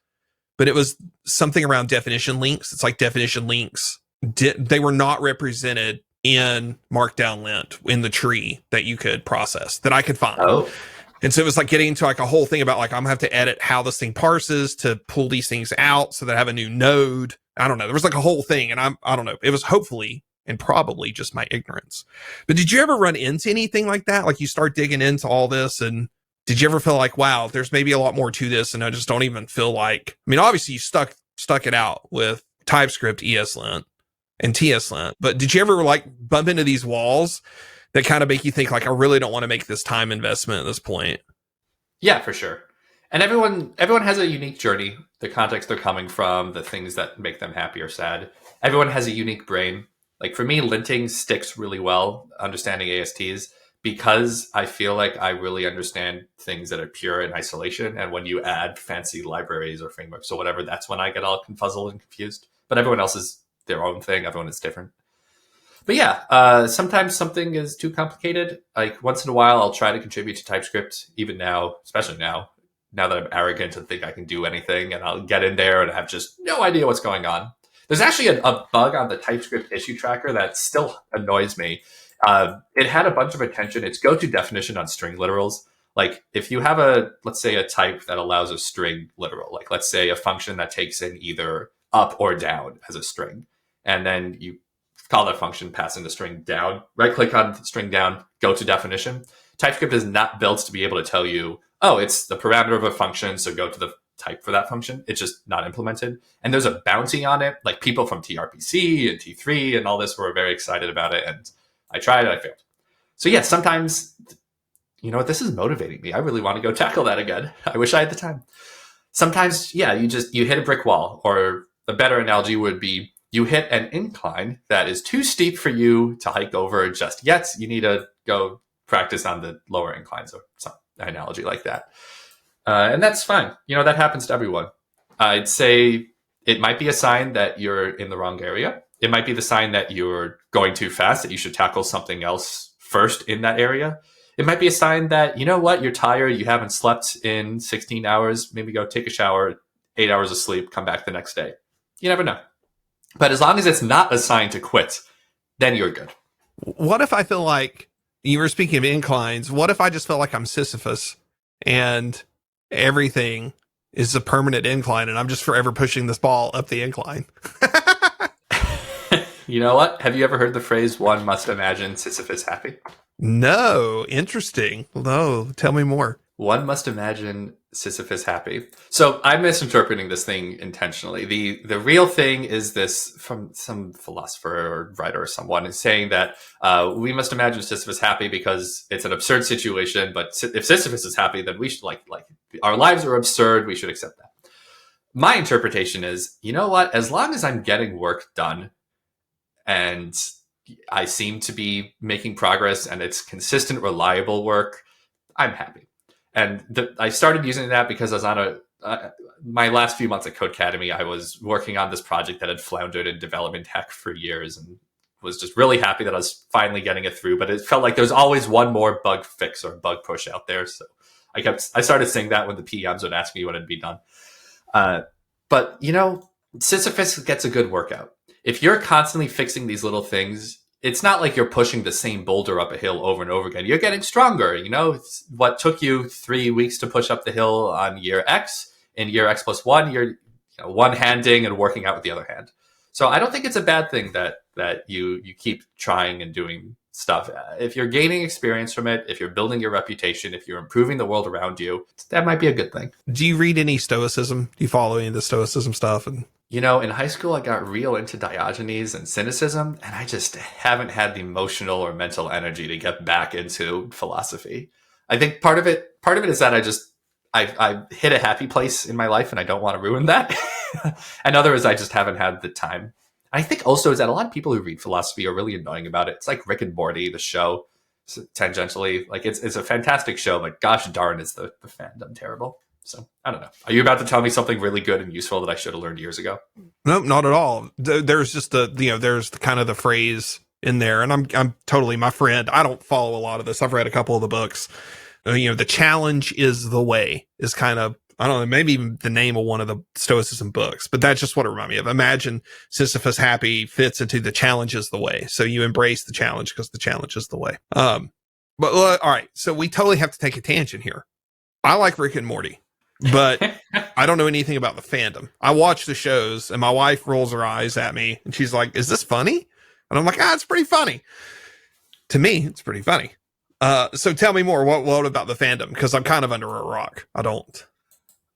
but it was something around definition links. It's like definition links. They were not represented in markdown lint in the tree that you could process, that I could find. Oh. And so it was like getting into like a whole thing about like, I'm gonna have to edit how this thing parses to pull these things out so that I have a new node. I don't know. There was like a whole thing, and I don't know. It was hopefully and probably just my ignorance. But did you ever run into anything like that? Like you start digging into all this, and did you ever feel like, wow, there's maybe a lot more to this, and I just don't even feel like, I mean, obviously you stuck it out with TypeScript, ESLint, and TSLint, but did you ever like bump into these walls that kind of make you think like, I really don't want to make this time investment at this point? Yeah, for sure. And everyone has a unique journey, the context they're coming from, the things that make them happy or sad. Everyone has a unique brain. Like for me, linting sticks really well, understanding ASTs, because I feel like I really understand things that are pure in isolation. And when you add fancy libraries or frameworks or whatever, that's when I get all confuzzled and confused. But everyone else is their own thing. Everyone is different. But yeah, sometimes something is too complicated. Like once in a while, I'll try to contribute to TypeScript, even now, especially now that I'm arrogant and think I can do anything, and I'll get in there and have just no idea what's going on. There's actually a bug on the TypeScript issue tracker that still annoys me. It had a bunch of attention. It's go-to definition on string literals. Like if you have let's say a type that allows a string literal, like let's say a function that takes in either up or down as a string, and then you call that function, passing the string down, right click on the string down, go to definition. TypeScript is not built to be able to tell you, oh, it's the parameter of a function, so go to the type for that function. It's just not implemented. And there's a bounty on it. Like people from TRPC and T3 and all this were very excited about it. And I tried it, I failed. So yeah, sometimes, this is motivating me. I really want to go tackle that again. I wish I had the time. Sometimes, yeah, you hit a brick wall, or a better analogy would be, you hit an incline that is too steep for you to hike over just yet. You need to go practice on the lower inclines, or some analogy like that. And that's fine. That happens to everyone. I'd say it might be a sign that you're in the wrong area. It might be the sign that you're going too fast, that you should tackle something else first in that area. It might be a sign that, you're tired, you haven't slept in 16 hours, maybe go take a shower, 8 hours of sleep, come back the next day. You never know. But as long as it's not a sign to quit, then you're good. What if I feel like, you were speaking of inclines, what if I just feel like I'm Sisyphus and everything is a permanent incline and I'm just forever pushing this ball up the incline? You know what? Have you ever heard the phrase, one must imagine Sisyphus happy? No. Interesting. No, tell me more. One must imagine Sisyphus happy. So I'm misinterpreting this thing intentionally. The real thing is this from some philosopher or writer or someone is saying that we must imagine Sisyphus happy because it's an absurd situation. But if Sisyphus is happy, then we should like our lives are absurd. We should accept that. My interpretation is, you know what? As long as I'm getting work done and I seem to be making progress and it's consistent, reliable work, I'm happy. And I started using that because I was on my last few months at Codecademy, I was working on this project that had floundered in development tech for years and was just really happy that I was finally getting it through. But it felt like there was always one more bug fix or bug push out there. So I started saying that when the PMs would ask me when it'd be done. But, Sisyphus gets a good workout. If you're constantly fixing these little things, it's not like you're pushing the same boulder up a hill over and over again. You're getting stronger. It's what took you 3 weeks to push up the hill on year X, in year X plus one, you're one-handing and working out with the other hand. So I don't think it's a bad thing that you keep trying and doing stuff. If you're gaining experience from it, if you're building your reputation, if you're improving the world around you, that might be a good thing. Do you read any Stoicism? Do you follow any of the Stoicism stuff? And in high school, I got real into Diogenes and cynicism, and I just haven't had the emotional or mental energy to get back into philosophy. I think part of it is that I've hit a happy place in my life and I don't want to ruin that. And others, I just haven't had the time. I think also is that a lot of people who read philosophy are really annoying about it. It's like Rick and Morty, the show, tangentially. Like it's a fantastic show, but gosh darn, is the fandom terrible. So I don't know. Are you about to tell me something really good and useful that I should have learned years ago? Nope, not at all. There's just there's kind of the phrase in there, and I'm totally my friend. I don't follow a lot of this. I've read a couple of the books. The challenge is the way is kind of, I don't know, maybe even the name of one of the Stoicism books, but that's just what it reminded me of. Imagine Sisyphus happy fits into the challenge is the way. So you embrace the challenge because the challenge is the way. But all right. So we totally have to take a tangent here. I like Rick and Morty, but I don't know anything about the fandom. I watch the shows and my wife rolls her eyes at me and she's like, is this funny? And I'm like, it's pretty funny. To me, it's pretty funny. So tell me more. What about the fandom? Because I'm kind of under a rock. I don't.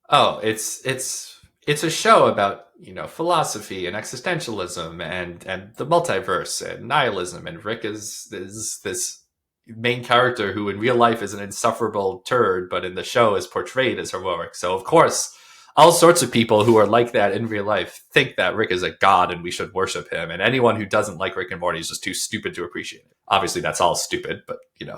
Oh, it's a show about, philosophy and existentialism and the multiverse and nihilism. And Rick is this main character who in real life is an insufferable turd, but in the show is portrayed as heroic. So of course, all sorts of people who are like that in real life think that Rick is a god and we should worship him. And anyone who doesn't like Rick and Morty is just too stupid to appreciate it. Obviously, that's all stupid, but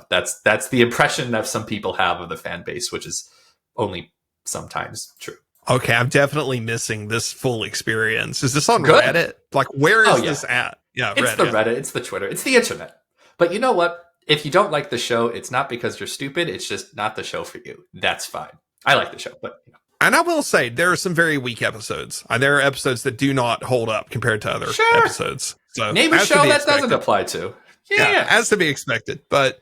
that's the impression that some people have of the fan base, which is only sometimes true. Okay, I'm definitely missing this full experience. Is this on Reddit? Like, where is this at? Yeah, it's Reddit, it's the Twitter, it's the internet. But you know what? If you don't like the show, it's not because you're stupid. It's just not the show for you. That's fine. I like the show, but And I will say there are some very weak episodes. There are episodes that do not hold up compared to other episodes. So name a show that doesn't apply to. Yeah, as to be expected. But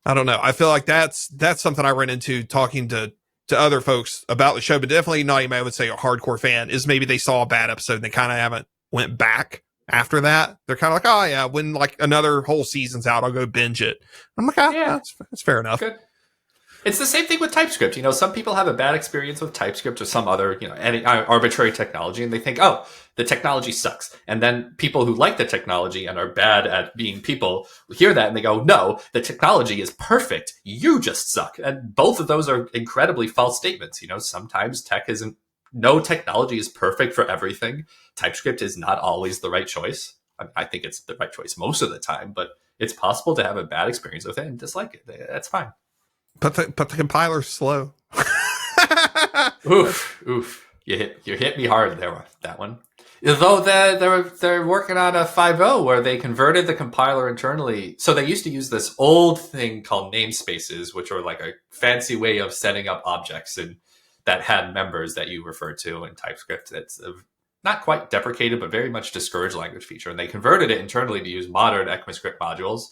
I don't know. I feel like that's something I ran into talking to other folks about the show, but definitely not even I would say a hardcore fan is maybe they saw a bad episode and they kind of haven't went back after that. They're kind of like, oh yeah, when like another whole season's out, I'll go binge it. I'm like, that's fair enough. Good. It's the same thing with TypeScript. Some people have a bad experience with TypeScript or some other, any arbitrary technology, and they think, oh, the technology sucks. And then people who like the technology and are bad at being people hear that and they go, no, the technology is perfect. You just suck. And both of those are incredibly false statements. Sometimes no technology is perfect for everything. TypeScript is not always the right choice. I think it's the right choice most of the time, but it's possible to have a bad experience with it and dislike it. That's fine. But the compiler's slow. Oof. You hit me hard there, that one. Though they're working on a 5.0 where they converted the compiler internally. So they used to use this old thing called namespaces, which are like a fancy way of setting up objects and that had members that you refer to in TypeScript. It's not quite deprecated, but very much discouraged language feature. And they converted it internally to use modern ECMAScript modules.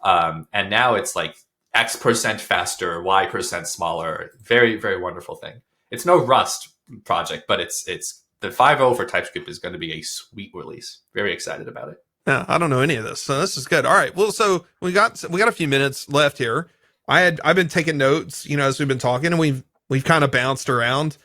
And now it's like X% faster, Y% smaller. Very, very wonderful thing. It's no Rust project, but it's the 5.0 for TypeScript is going to be a sweet release. Very excited about it. Yeah, I don't know any of this, so this is good. All right, well, so we got a few minutes left here. I've been taking notes, as we've been talking, and we've kind of bounced around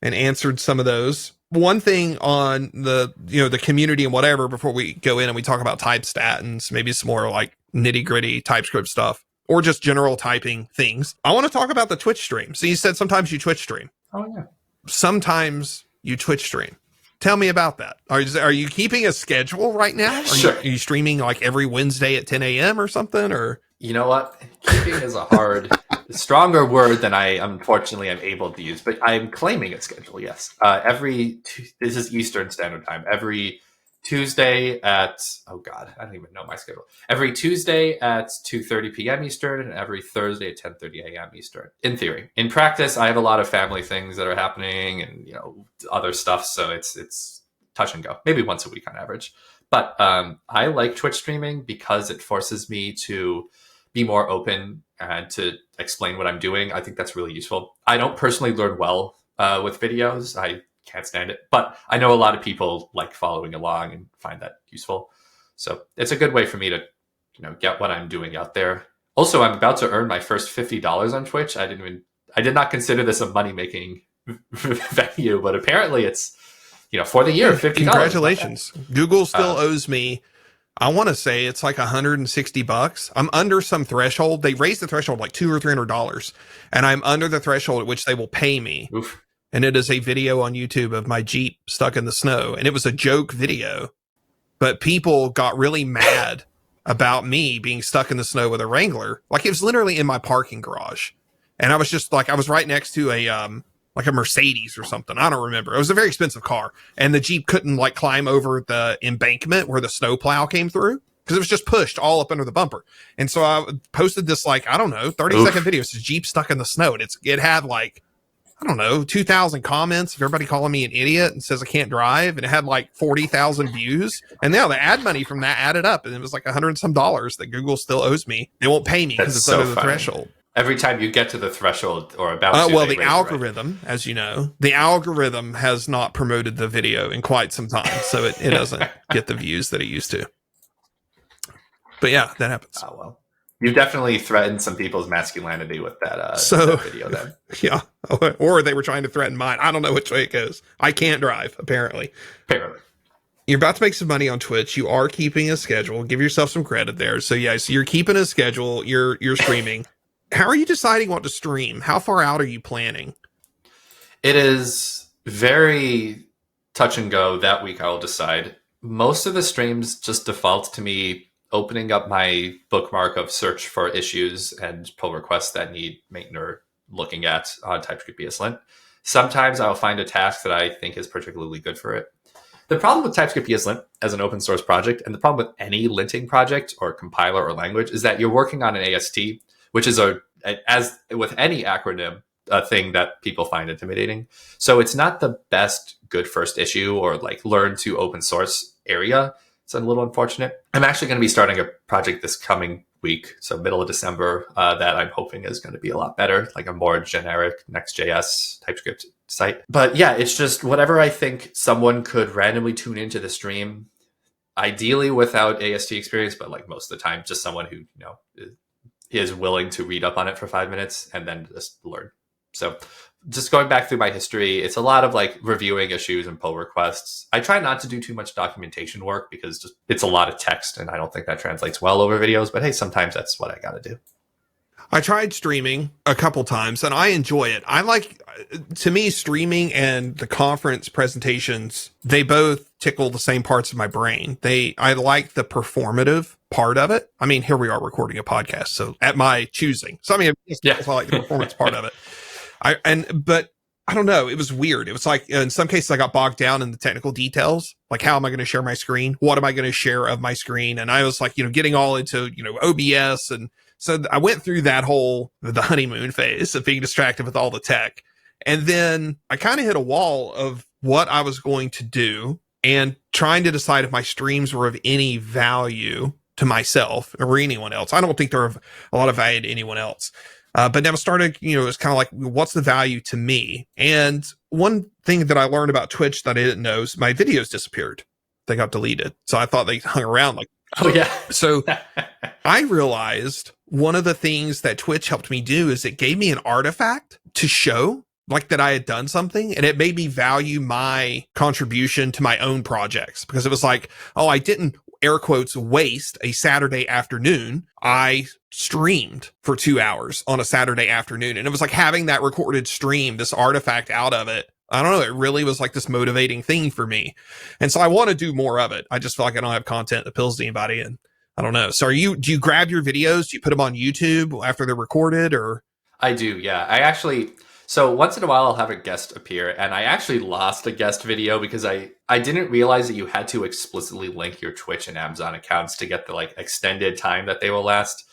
and answered some of those. One thing on the community and whatever before we go in and we talk about type statins, maybe some more like nitty gritty TypeScript stuff or just general typing things. I want to talk about the Twitch stream. So you said sometimes you Twitch stream. Oh yeah. Sometimes you Twitch stream. Tell me about that. Are you keeping a schedule right now? Sure. Are you streaming like every Wednesday at 10 a.m. or something? Or you know what? Keeping is a stronger word than I unfortunately am able to use, but I'm claiming a schedule. Yes. This is Eastern Standard Time. Every Tuesday at, oh God, I don't even know my schedule. Every Tuesday at 2:30 p.m. Eastern and every Thursday at 10:30 a.m. Eastern. In theory. In practice, I have a lot of family things that are happening and, other stuff. So it's touch and go, maybe once a week on average. But I like Twitch streaming because it forces me to be more open and to explain what I'm doing. I think that's really useful. I don't personally learn well with videos. I can't stand it, but I know a lot of people like following along and find that useful. So it's a good way for me to, get what I'm doing out there. Also, I'm about to earn my first $50 on Twitch. I did not consider this a money-making venue, but apparently it's, for the year, $50. Congratulations. Google still owes me I want to say it's like $160. I'm under some threshold. They raised the threshold like $200 or $300, and I'm under the threshold at which they will pay me. Oof. And it is a video on YouTube of my Jeep stuck in the snow. And it was a joke video, but people got really mad about me being stuck in the snow with a Wrangler. Like, it was literally in my parking garage. And I was just like, I was right next to like a Mercedes or something. I don't remember. It was a very expensive car. And the Jeep couldn't like climb over the embankment where the snow plow came through because it was just pushed all up under the bumper. And so I posted this, like, I don't know, 30-second video. It's a Jeep stuck in the snow. And it had like, I don't know, 2,000 comments of everybody calling me an idiot and says I can't drive. And it had like 40,000 views. And now the ad money from that added up. And it was like $100 and some that Google still owes me. They won't pay me because it's so under the funny. threshold. Every time you get to the threshold or about to, well, the algorithm, as you know, the algorithm has not promoted the video in quite some time. So it doesn't get the views that it used to. But yeah, that happens. Oh, well. You definitely threatened some people's masculinity with that video then. Yeah. Or they were trying to threaten mine. I don't know which way it goes. I can't drive, apparently. You're about to make some money on Twitch. You are keeping a schedule. Give yourself some credit there. So yeah, so you're keeping a schedule. You're streaming. How are you deciding what to stream? How far out are you planning? It is very touch and go. That week I will decide. Most of the streams just default to me opening up my bookmark of search for issues and pull requests that need maintainer looking at on TypeScript ESLint. Sometimes I'll find a task that I think is particularly good for it. The problem with TypeScript ESLint as an open source project, and the problem with any linting project or compiler or language, is that you're working on an AST, which is as with any acronym, a thing that people find intimidating. So it's not the best good first issue or like learn to open source area. It's a little unfortunate. I'm actually going to be starting a project this coming week, so middle of December, that I'm hoping is going to be a lot better, like a more generic Next.js TypeScript site. But yeah, it's just whatever I think someone could randomly tune into the stream, ideally without AST experience, but like most of the time, just someone who, is willing to read up on it for 5 minutes and then just learn. So just going back through my history, it's a lot of like reviewing issues and pull requests. I try not to do too much documentation work because it's a lot of text and I don't think that translates well over videos, but hey, sometimes that's what I got to do. I tried streaming a couple times and I enjoy it. To me, streaming and the conference presentations, they both tickle the same parts of my brain. I like the performative part of it. I mean, here we are recording a podcast, so at my choosing. So I mean, I like the performance part of it. But I don't know. It was weird. It was like, in some cases I got bogged down in the technical details. Like, how am I going to share my screen? What am I going to share of my screen? And I was like, getting all into, OBS. And so I went through the honeymoon phase of being distracted with all the tech. And then I kind of hit a wall of what I was going to do and trying to decide if my streams were of any value to myself or anyone else. I don't think they're of a lot of value to anyone else. But now started, it's kind of like, what's the value to me? And one thing that I learned about Twitch that I didn't know is my videos disappeared. They got deleted. So I thought they hung around like, oh yeah. So I realized one of the things that Twitch helped me do is it gave me an artifact to show like that I had done something, and it made me value my contribution to my own projects, because it was like, oh, I didn't air quotes waste a Saturday afternoon. I streamed for 2 hours on a Saturday afternoon. And it was like having that recorded stream, this artifact out of it. I don't know. It really was like this motivating thing for me. And so I want to do more of it. I just feel like I don't have content that appeals to anybody. And I don't know. So do you grab your videos? Do you put them on YouTube after they're recorded, or? I do. Yeah. So once in a while I'll have a guest appear, and I actually lost a guest video because I didn't realize that you had to explicitly link your Twitch and Amazon accounts to get the like extended time that they will last.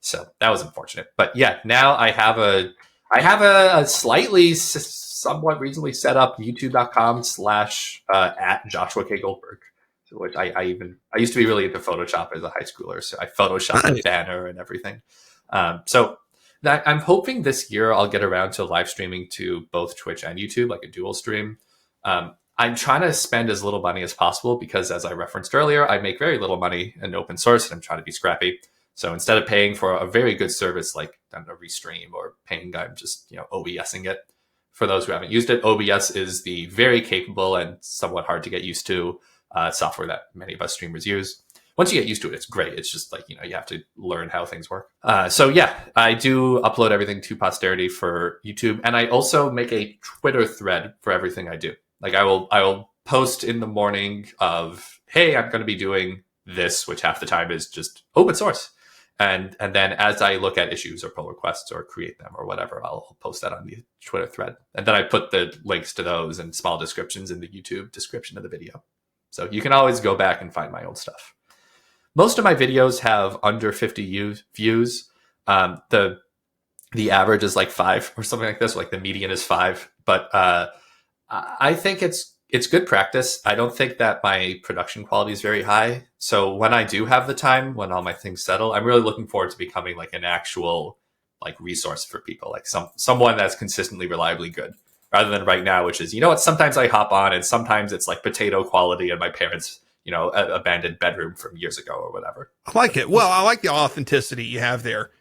So that was unfortunate. But yeah, now I have a slightly somewhat reasonably set up youtube.com/ at Joshua K. Goldberg. Which I used to be really into Photoshop as a high schooler. So I photoshopped the banner and everything. So I'm hoping this year I'll get around to live streaming to both Twitch and YouTube, like a dual stream. I'm trying to spend as little money as possible because, as I referenced earlier, I make very little money in open source and I'm trying to be scrappy. So instead of paying for a very good service like a Restream or paying, I'm just OBSing it. For those who haven't used it, OBS is the very capable and somewhat hard to get used to software that many of us streamers use. once you get used to it, it's great. It's just like, you have to learn how things work. So yeah, I do upload everything to posterity for YouTube. And I also make a Twitter thread for everything I do. Like I will post in the morning of, hey, I'm going to be doing this, which half the time is just open source. And then as I look at issues or pull requests or create them or whatever, I'll post that on the Twitter thread. And then I put the links to those and small descriptions in the YouTube description of the video. So you can always go back and find my old stuff. Most of my videos have under 50 views. The average is like 5 or something like this. Like the median is 5. But I think it's good practice. I don't think that my production quality is very high. So when I do have the time, when all my things settle, I'm really looking forward to becoming like an actual like resource for people, like someone that's consistently reliably good, rather than right now, which is, what, sometimes I hop on and sometimes it's like potato quality and my parents, abandoned bedroom from years ago or whatever. I like it. Well, I like the authenticity you have there.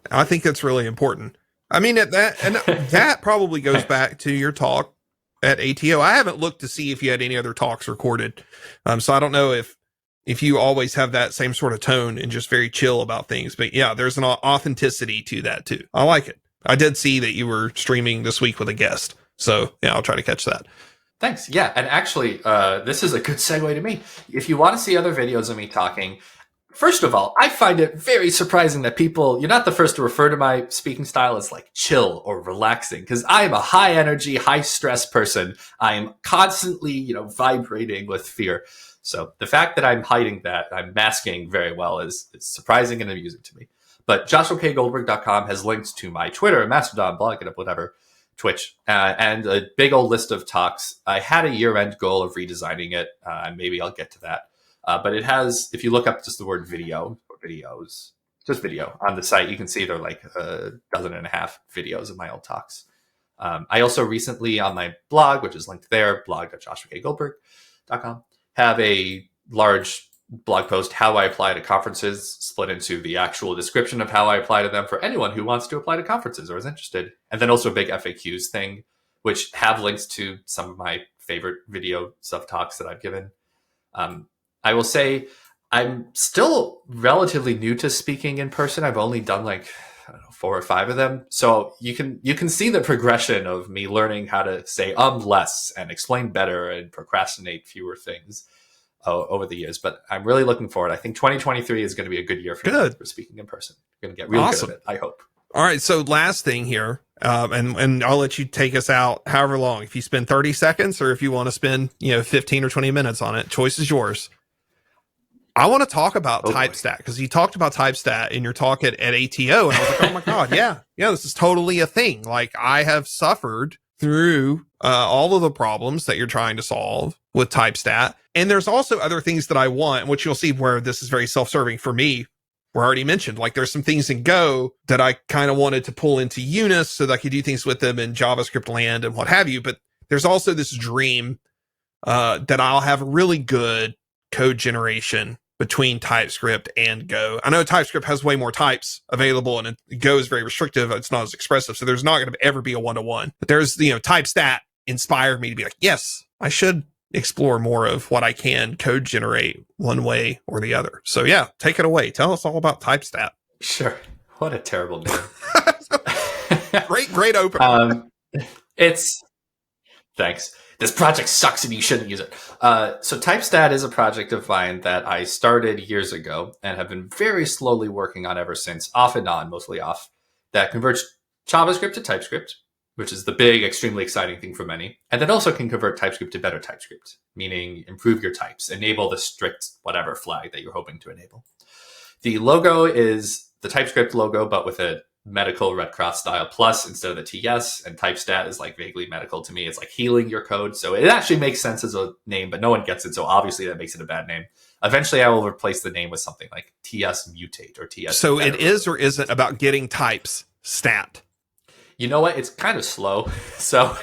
I think that's really important. I mean, that probably goes back to your talk at ATO. I haven't looked to see if you had any other talks recorded. So I don't know if you always have that same sort of tone and just very chill about things, but yeah, there's an authenticity to that too. I like it. I did see that you were streaming this week with a guest. So yeah, I'll try to catch that. Thanks. Yeah. And actually, this is a good segue to me. If you want to see other videos of me talking, first of all, I find it very surprising that you're not the first to refer to my speaking style as like chill or relaxing, because I am a high energy, high stress person. I am constantly, vibrating with fear. So the fact that I'm hiding that, I'm masking very well is surprising and amusing to me. But joshokgoldberg.com has links to my Twitter, Mastodon, blog, it up, whatever, Twitch, and a big old list of talks. I had a year-end goal of redesigning it. Maybe I'll get to that. But it has, if you look up just the word video or videos, just video on the site, you can see there are like 12 videos of my old talks. I also recently on my blog, which is linked there, blog.joshokgoldberg.com, have a large blog post, how I apply to conferences, split into the actual description of how I apply to them for anyone who wants to apply to conferences or is interested. And then also a big FAQs thing, which have links to some of my favorite video stuff talks that I've given. I will say I'm still relatively new to speaking in person. I've only done like 4 or 5 of them. So you can see the progression of me learning how to say less and explain better and procrastinate fewer things over the years. But I'm really looking forward. I think 2023 is going to be a good year for me for speaking in person. I'm going to get really good at it, I hope. All right. So last thing here, and I'll let you take us out however long. If you spend 30 seconds or if you want to spend 15 or 20 minutes on it, choice is yours. I want to talk about TypeStat, because you talked about TypeStat in your talk at ATO, and I was like, oh my God, yeah, this is totally a thing. Like, I have suffered through all of the problems that you're trying to solve with TypeStat. And there's also other things that I want, which you'll see where this is very self-serving for me. We're already mentioned, like there's some things in Go that I kind of wanted to pull into Unis so that I could do things with them in JavaScript land and what have you. But there's also this dream that I'll have really good code generation between TypeScript and Go. I know TypeScript has way more types available and Go is very restrictive. It's not as expressive. So there's not going to ever be a one-to-one. But there's, TypeStat inspired me to be like, yes, I should explore more of what I can code generate one way or the other. So yeah, take it away. Tell us all about TypeStat. Sure. What a terrible name. Great opener. Thanks. This project sucks and you shouldn't use it. So TypeStat is a project of mine that I started years ago and have been very slowly working on ever since, off and on, mostly off, that converts JavaScript to TypeScript, which is the big, extremely exciting thing for many. And then also can convert TypeScript to better TypeScript, meaning improve your types, enable the strict whatever flag that you're hoping to enable. The logo is the TypeScript logo, but with a medical Red Cross style plus instead of the TS, and TypeStat is like vaguely medical to me. It's like healing your code. So it actually makes sense as a name, but no one gets it. So obviously that makes it a bad name. Eventually I will replace the name with something like TS Mutate or TS. So it is or isn't about getting types stat. You know what? It's kind of slow. So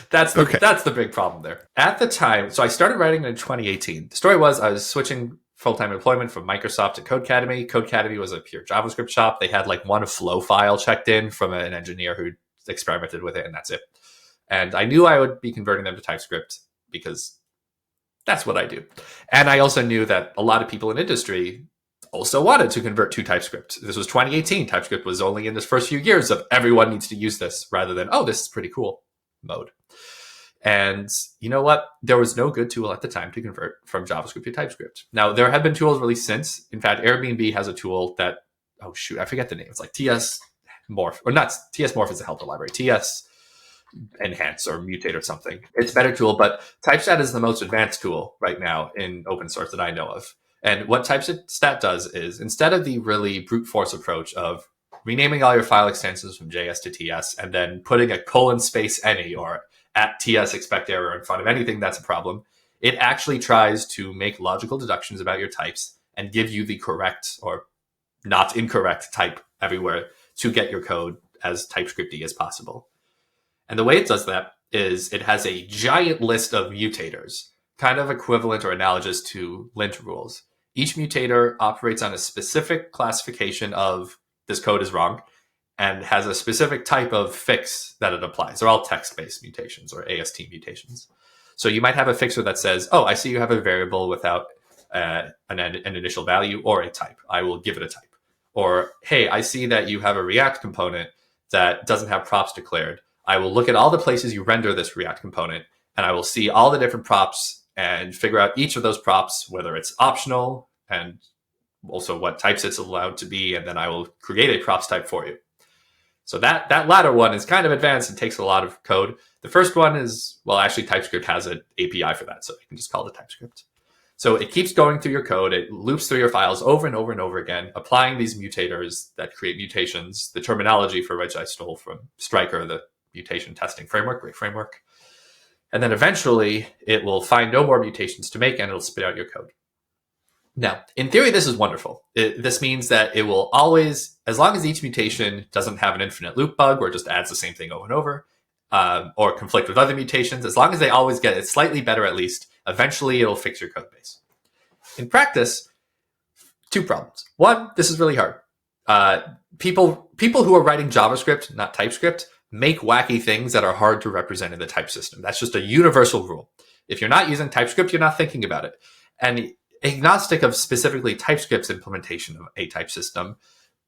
that's the big problem there. At the time, so I started writing in 2018. The story was I was switching full-time employment from Microsoft to Codecademy. Codecademy was a pure JavaScript shop. They had like one flow file checked in from an engineer who experimented with it, and that's it. And I knew I would be converting them to TypeScript because That's what I do. And I also knew that a lot of people in industry also wanted to convert to TypeScript. This was 2018. TypeScript was only in its first few years of everyone needs to use this rather than, oh, this is pretty cool mode. And you know what? There was no good tool at the time to convert from JavaScript to TypeScript. Now, there have been tools released since. In fact, Airbnb has a tool that, oh shoot, I forget the name. It's like TS Morph, or not TS Morph is a helper library. TS Enhance or Mutate or something. It's a better tool, but TypeStat is the most advanced tool right now in open source that I know of. And what TypeStat does is, instead of the really brute force approach of renaming all your file extensions from JS to TS and then putting a colon space any or at TS expect error in front of anything that's a problem, it actually tries to make logical deductions about your types and give you the correct or not incorrect type everywhere to get your code as TypeScripty as possible. And the way it does that is it has a giant list of mutators, kind of equivalent or analogous to lint rules. Each mutator operates on a specific classification of this code is wrong and has a specific type of fix that it applies. They're all text-based mutations or AST mutations. So you might have a fixer that says, oh, I see you have a variable without an initial value or a type. I will give it a type. Or, hey, I see that you have a React component that doesn't have props declared. I will look at all the places you render this React component, and I will see all the different props and figure out each of those props, whether it's optional and also what types it's allowed to be, and then I will create a props type for you. So that latter one is kind of advanced and takes a lot of code. The first one is, well, actually TypeScript has an API for that, so you can just call it TypeScript. So it keeps going through your code. It loops through your files over and over and over again, applying these mutators that create mutations, the terminology for which I stole from Stryker, the mutation testing framework, great framework. And then eventually it will find no more mutations to make and it'll spit out your code. Now, in theory, this is wonderful. This means that it will always, as long as each mutation doesn't have an infinite loop bug or just adds the same thing over and over, or conflict with other mutations, as long as they always get it slightly better at least, eventually it'll fix your code base. In practice, two problems. One, this is really hard. People who are writing JavaScript, not TypeScript, make wacky things that are hard to represent in the type system. That's just a universal rule. If you're not using TypeScript, you're not thinking about it. And agnostic of specifically TypeScript's implementation of a type system,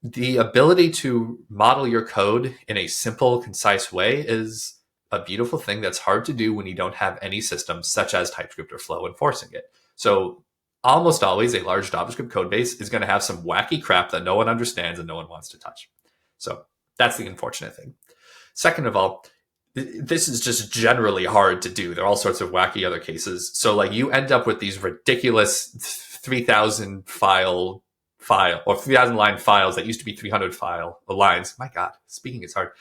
the ability to model your code in a simple, concise way is a beautiful thing that's hard to do when you don't have any systems such as TypeScript or Flow enforcing it. So almost always a large JavaScript code base is going to have some wacky crap that no one understands and no one wants to touch. So that's the unfortunate thing. Second of all, this is just generally hard to do. There are all sorts of wacky other cases. So like you end up with these ridiculous 3,000 file or 3,000 line files that used to be 300 lines. My God, speaking is hard.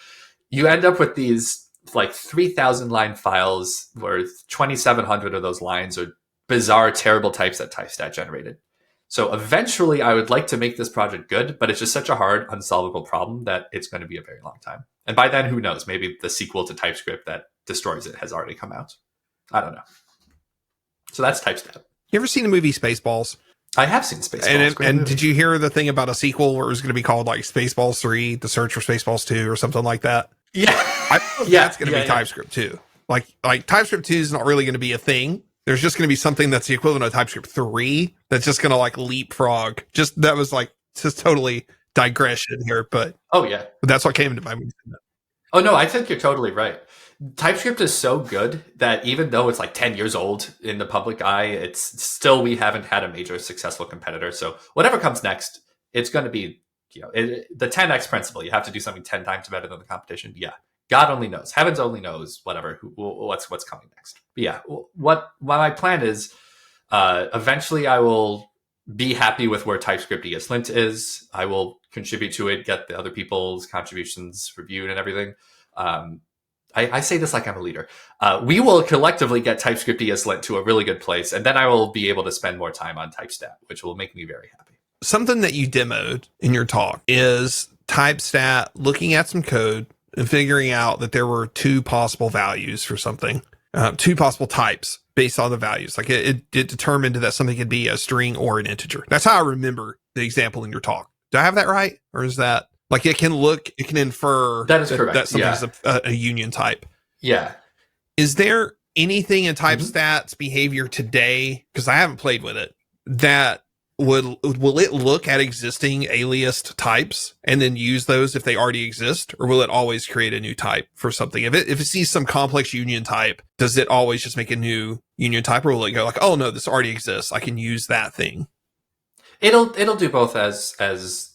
You end up with these like 3,000 line files where 2,700 of those lines are bizarre, terrible types that TypeStat generated. So eventually I would like to make this project good, but it's just such a hard, unsolvable problem that it's going to be a very long time. And by then, who knows? Maybe the sequel to TypeScript that destroys it has already come out. I don't know. So that's TypeStat. You ever seen the movie Spaceballs? I have seen Spaceballs. And did you hear the thing about a sequel where it was going to be called like Spaceballs 3, The Search for Spaceballs 2 or something like that? Yeah. That's going to be TypeScript 2. Like TypeScript 2 is not really going to be a thing. There's just going to be something that's the equivalent of TypeScript 3 that's just going to like leapfrog. That was like just totally digression here, but that's what came into my mind. Oh no, I think you're totally right. TypeScript is so good that even though it's like 10 years old in the public eye, it's still, we haven't had a major successful competitor. So whatever comes next, it's going to be, the 10x principle. You have to do something 10 times better than the competition. Yeah. God only knows. Heavens only knows. Whatever. What's coming next? But yeah. What my plan is, eventually I will be happy with where TypeScript ESLint is. I will contribute to it, get the other people's contributions reviewed and everything. I say this like I'm a leader. We will collectively get TypeScript ESLint to a really good place, and then I will be able to spend more time on TypeStat, which will make me very happy. Something that you demoed in your talk is TypeStat looking at some code and figuring out that there were two possible values for something, two possible types based on the values. Like it determined that something could be a string or an integer. That's how I remember the example in your talk. Do I have that right? Or is that like it can infer that is correct. That something's a union type? Yeah. Is there anything in type Mhm. stats behavior today, because I haven't played with it, that will it look at existing aliased types and then use those if they already exist, or will it always create a new type for something? If it sees some complex union type, does it always just make a new union type, or will it go like, oh no, this already exists, I can use that thing? It'll do both as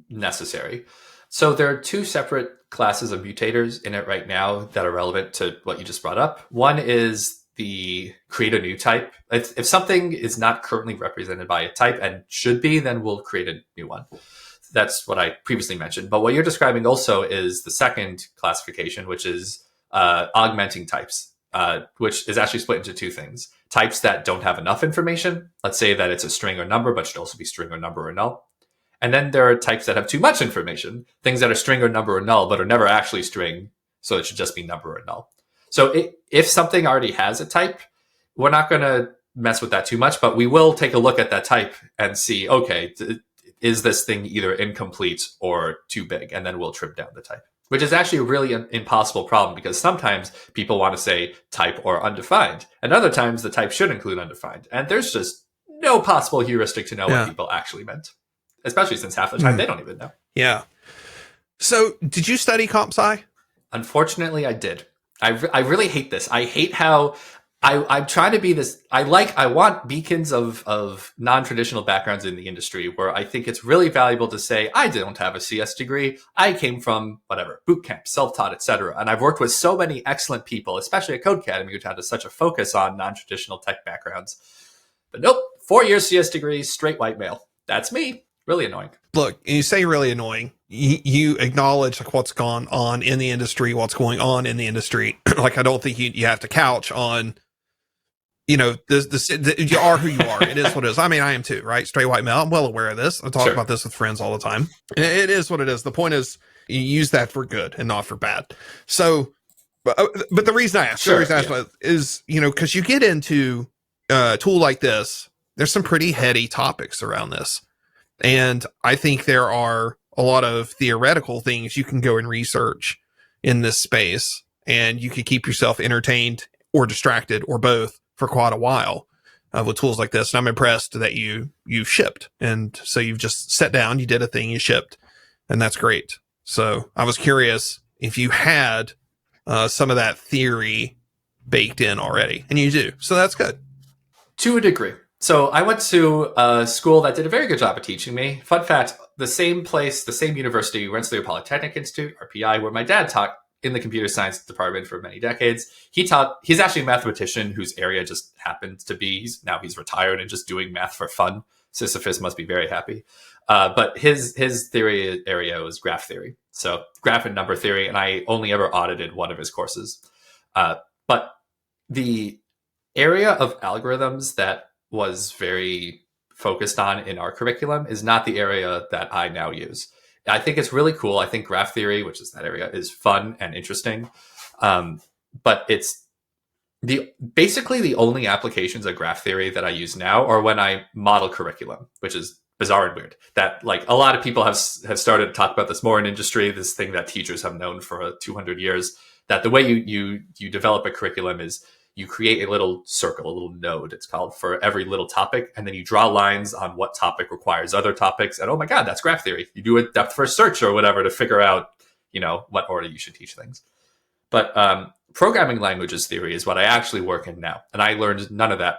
necessary. So there are two separate classes of mutators in it right now that are relevant to what you just brought up. One is the create a new type. If something is not currently represented by a type and should be, then we'll create a new one. That's what I previously mentioned. But what you're describing also is the second classification, which is augmenting types, which is actually split into two things. Types that don't have enough information. Let's say that it's a string or number, but should also be string or number or null. And then there are types that have too much information, things that are string or number or null, but are never actually string. So it should just be number or null. So if something already has a type, we're not going to mess with that too much, but we will take a look at that type and see, okay, is this thing either incomplete or too big? And then we'll trim down the type, which is actually a really impossible problem because sometimes people want to say type or undefined, and other times the type should include undefined. And there's just no possible heuristic to know what people actually meant, especially since half the time they don't even know. Yeah. So did you study comp sci? Unfortunately, I did. I really hate this. I hate how I'm trying to be this. I want beacons of non-traditional backgrounds in the industry where I think it's really valuable to say, I don't have a CS degree. I came from whatever, boot camp, self-taught, etc. And I've worked with so many excellent people, especially at Code Academy, which had such a focus on non-traditional tech backgrounds. But nope, 4 years CS degree, straight white male. That's me. Really annoying. Look, you say really annoying. You acknowledge like what's gone on in the industry, what's going on in the industry. Like, I don't think you have to couch on, you know, you are who you are. It is what it is. I mean, I am too, right? Straight white male. I'm well aware of this. I talk about this with friends all the time. It is what it is. The point is, you use that for good and not for bad. So, but the reason I ask, is, you know, because you get into a tool like this, there's some pretty heady topics around this. And I think there are a lot of theoretical things you can go and research in this space, and you can keep yourself entertained or distracted or both for quite a while with tools like this. And I'm impressed that you've shipped. And so you've just sat down, you did a thing, you shipped, and that's great. So I was curious if you had some of that theory baked in already, and you do. So that's good. To a degree. So I went to a school that did a very good job of teaching me. Fun fact, the same place, the same university, Rensselaer Polytechnic Institute, RPI, where my dad taught in the computer science department for many decades. He's actually a mathematician whose area just happens to be, he's retired and just doing math for fun. Sisyphus must be very happy. But his theory area was graph theory. So graph and number theory, and I only ever audited one of his courses. But the area of algorithms that was very focused on in our curriculum is not the area that I now use. I think it's really cool. I think graph theory, which is that area, is fun and interesting. But it's basically the only applications of graph theory that I use now are when I model curriculum, which is bizarre and weird. That like a lot of people have started to talk about this more in industry, this thing that teachers have known for 200 years, that the way you develop a curriculum is you create a little circle, a little node, it's called, for every little topic. And then you draw lines on what topic requires other topics. And oh my God, that's graph theory. You do a depth first search or whatever to figure out, you know, what order you should teach things. But programming languages theory is what I actually work in now. And I learned none of that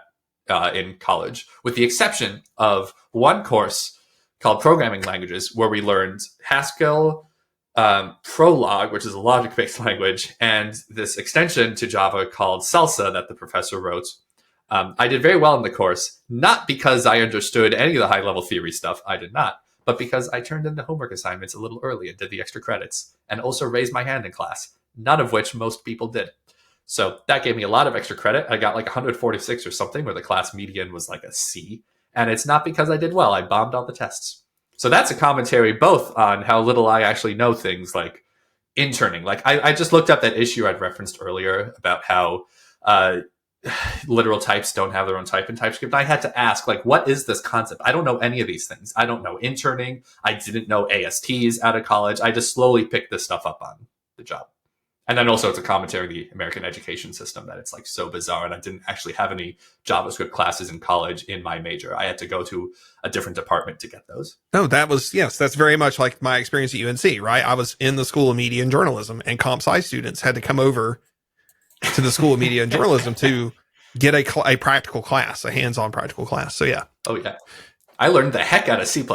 in college, with the exception of one course called Programming Languages, where we learned Haskell, Prolog, which is a logic-based language, and this extension to Java called Salsa that the professor wrote. I did very well in the course, not because I understood any of the high-level theory stuff, I did not, but because I turned in the homework assignments a little early and did the extra credits, and also raised my hand in class, none of which most people did. So that gave me a lot of extra credit. I got like 146 or something, where the class median was like a C, and it's not because I did well. I bombed all the tests. So that's a commentary both on how little I actually know things like interning. Like I just looked up that issue I'd referenced earlier about how literal types don't have their own type in TypeScript. I had to ask, like, what is this concept? I don't know any of these things. I don't know interning. I didn't know ASTs out of college. I just slowly picked this stuff up on the job. And then also it's a commentary of the American education system that it's like so bizarre. And I didn't actually have any JavaScript classes in college in my major. I had to go to a different department to get those. No, yes, that's very much like my experience at UNC, right? I was in the School of Media and Journalism, and comp sci students had to come over to the School of Media and Journalism to get a practical class, a hands-on practical class. So yeah. Oh yeah. I learned the heck out of C++,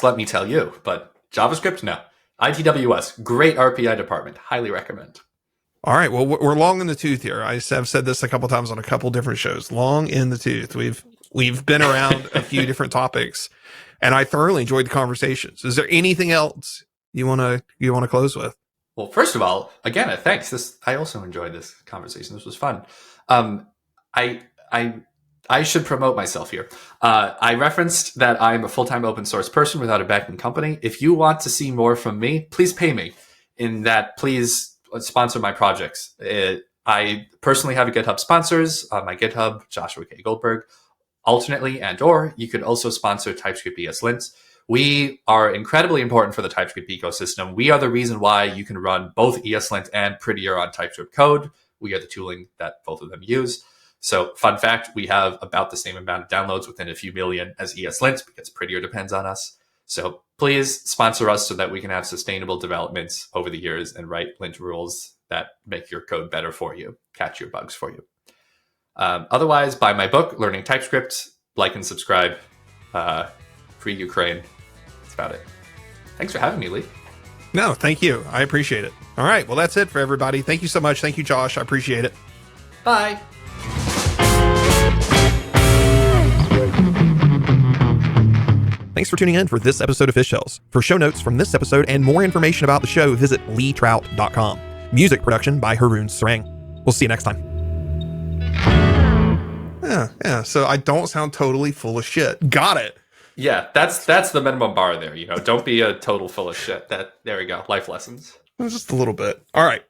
let me tell you, but JavaScript, no. ITWS, great RPI department. Highly recommend. All right. Well, we're long in the tooth here. Have said this a couple times on a couple different shows. Long in the tooth. We've been around a few different topics, and I thoroughly enjoyed the conversations. Is there anything else you want to close with? Well, first of all, again, thanks. I also enjoyed this conversation. This was fun. I should promote myself here. I referenced that I'm a full-time open source person without a backing company. If you want to see more from me, please pay me. In that, please sponsor my projects. I personally have a GitHub sponsors on my GitHub, Joshua K. Goldberg. Alternately, or you could also sponsor TypeScript ESLint. We are incredibly important for the TypeScript ecosystem. We are the reason why you can run both ESLint and Prettier on TypeScript code. We are the tooling that both of them use. So fun fact, we have about the same amount of downloads within a few million as ESLint because Prettier depends on us. So please sponsor us so that we can have sustainable developments over the years and write lint rules that make your code better for you, catch your bugs for you. Otherwise, buy my book, Learning TypeScript, like and subscribe. Free Ukraine. That's about it. Thanks for having me, Lee. No, thank you. I appreciate it. All right. Well, that's it for everybody. Thank you so much. Thank you, Josh. I appreciate it. Bye. Thanks for tuning in for this episode of Fish Tales. For show notes from this episode and more information about the show, visit leetrout.com. Music production by Haroon Sarang. We'll see you next time. Yeah. So I don't sound totally full of shit. Got it. Yeah, that's the minimum bar there. Don't be a total full of shit. There we go. Life lessons. Just a little bit. All right.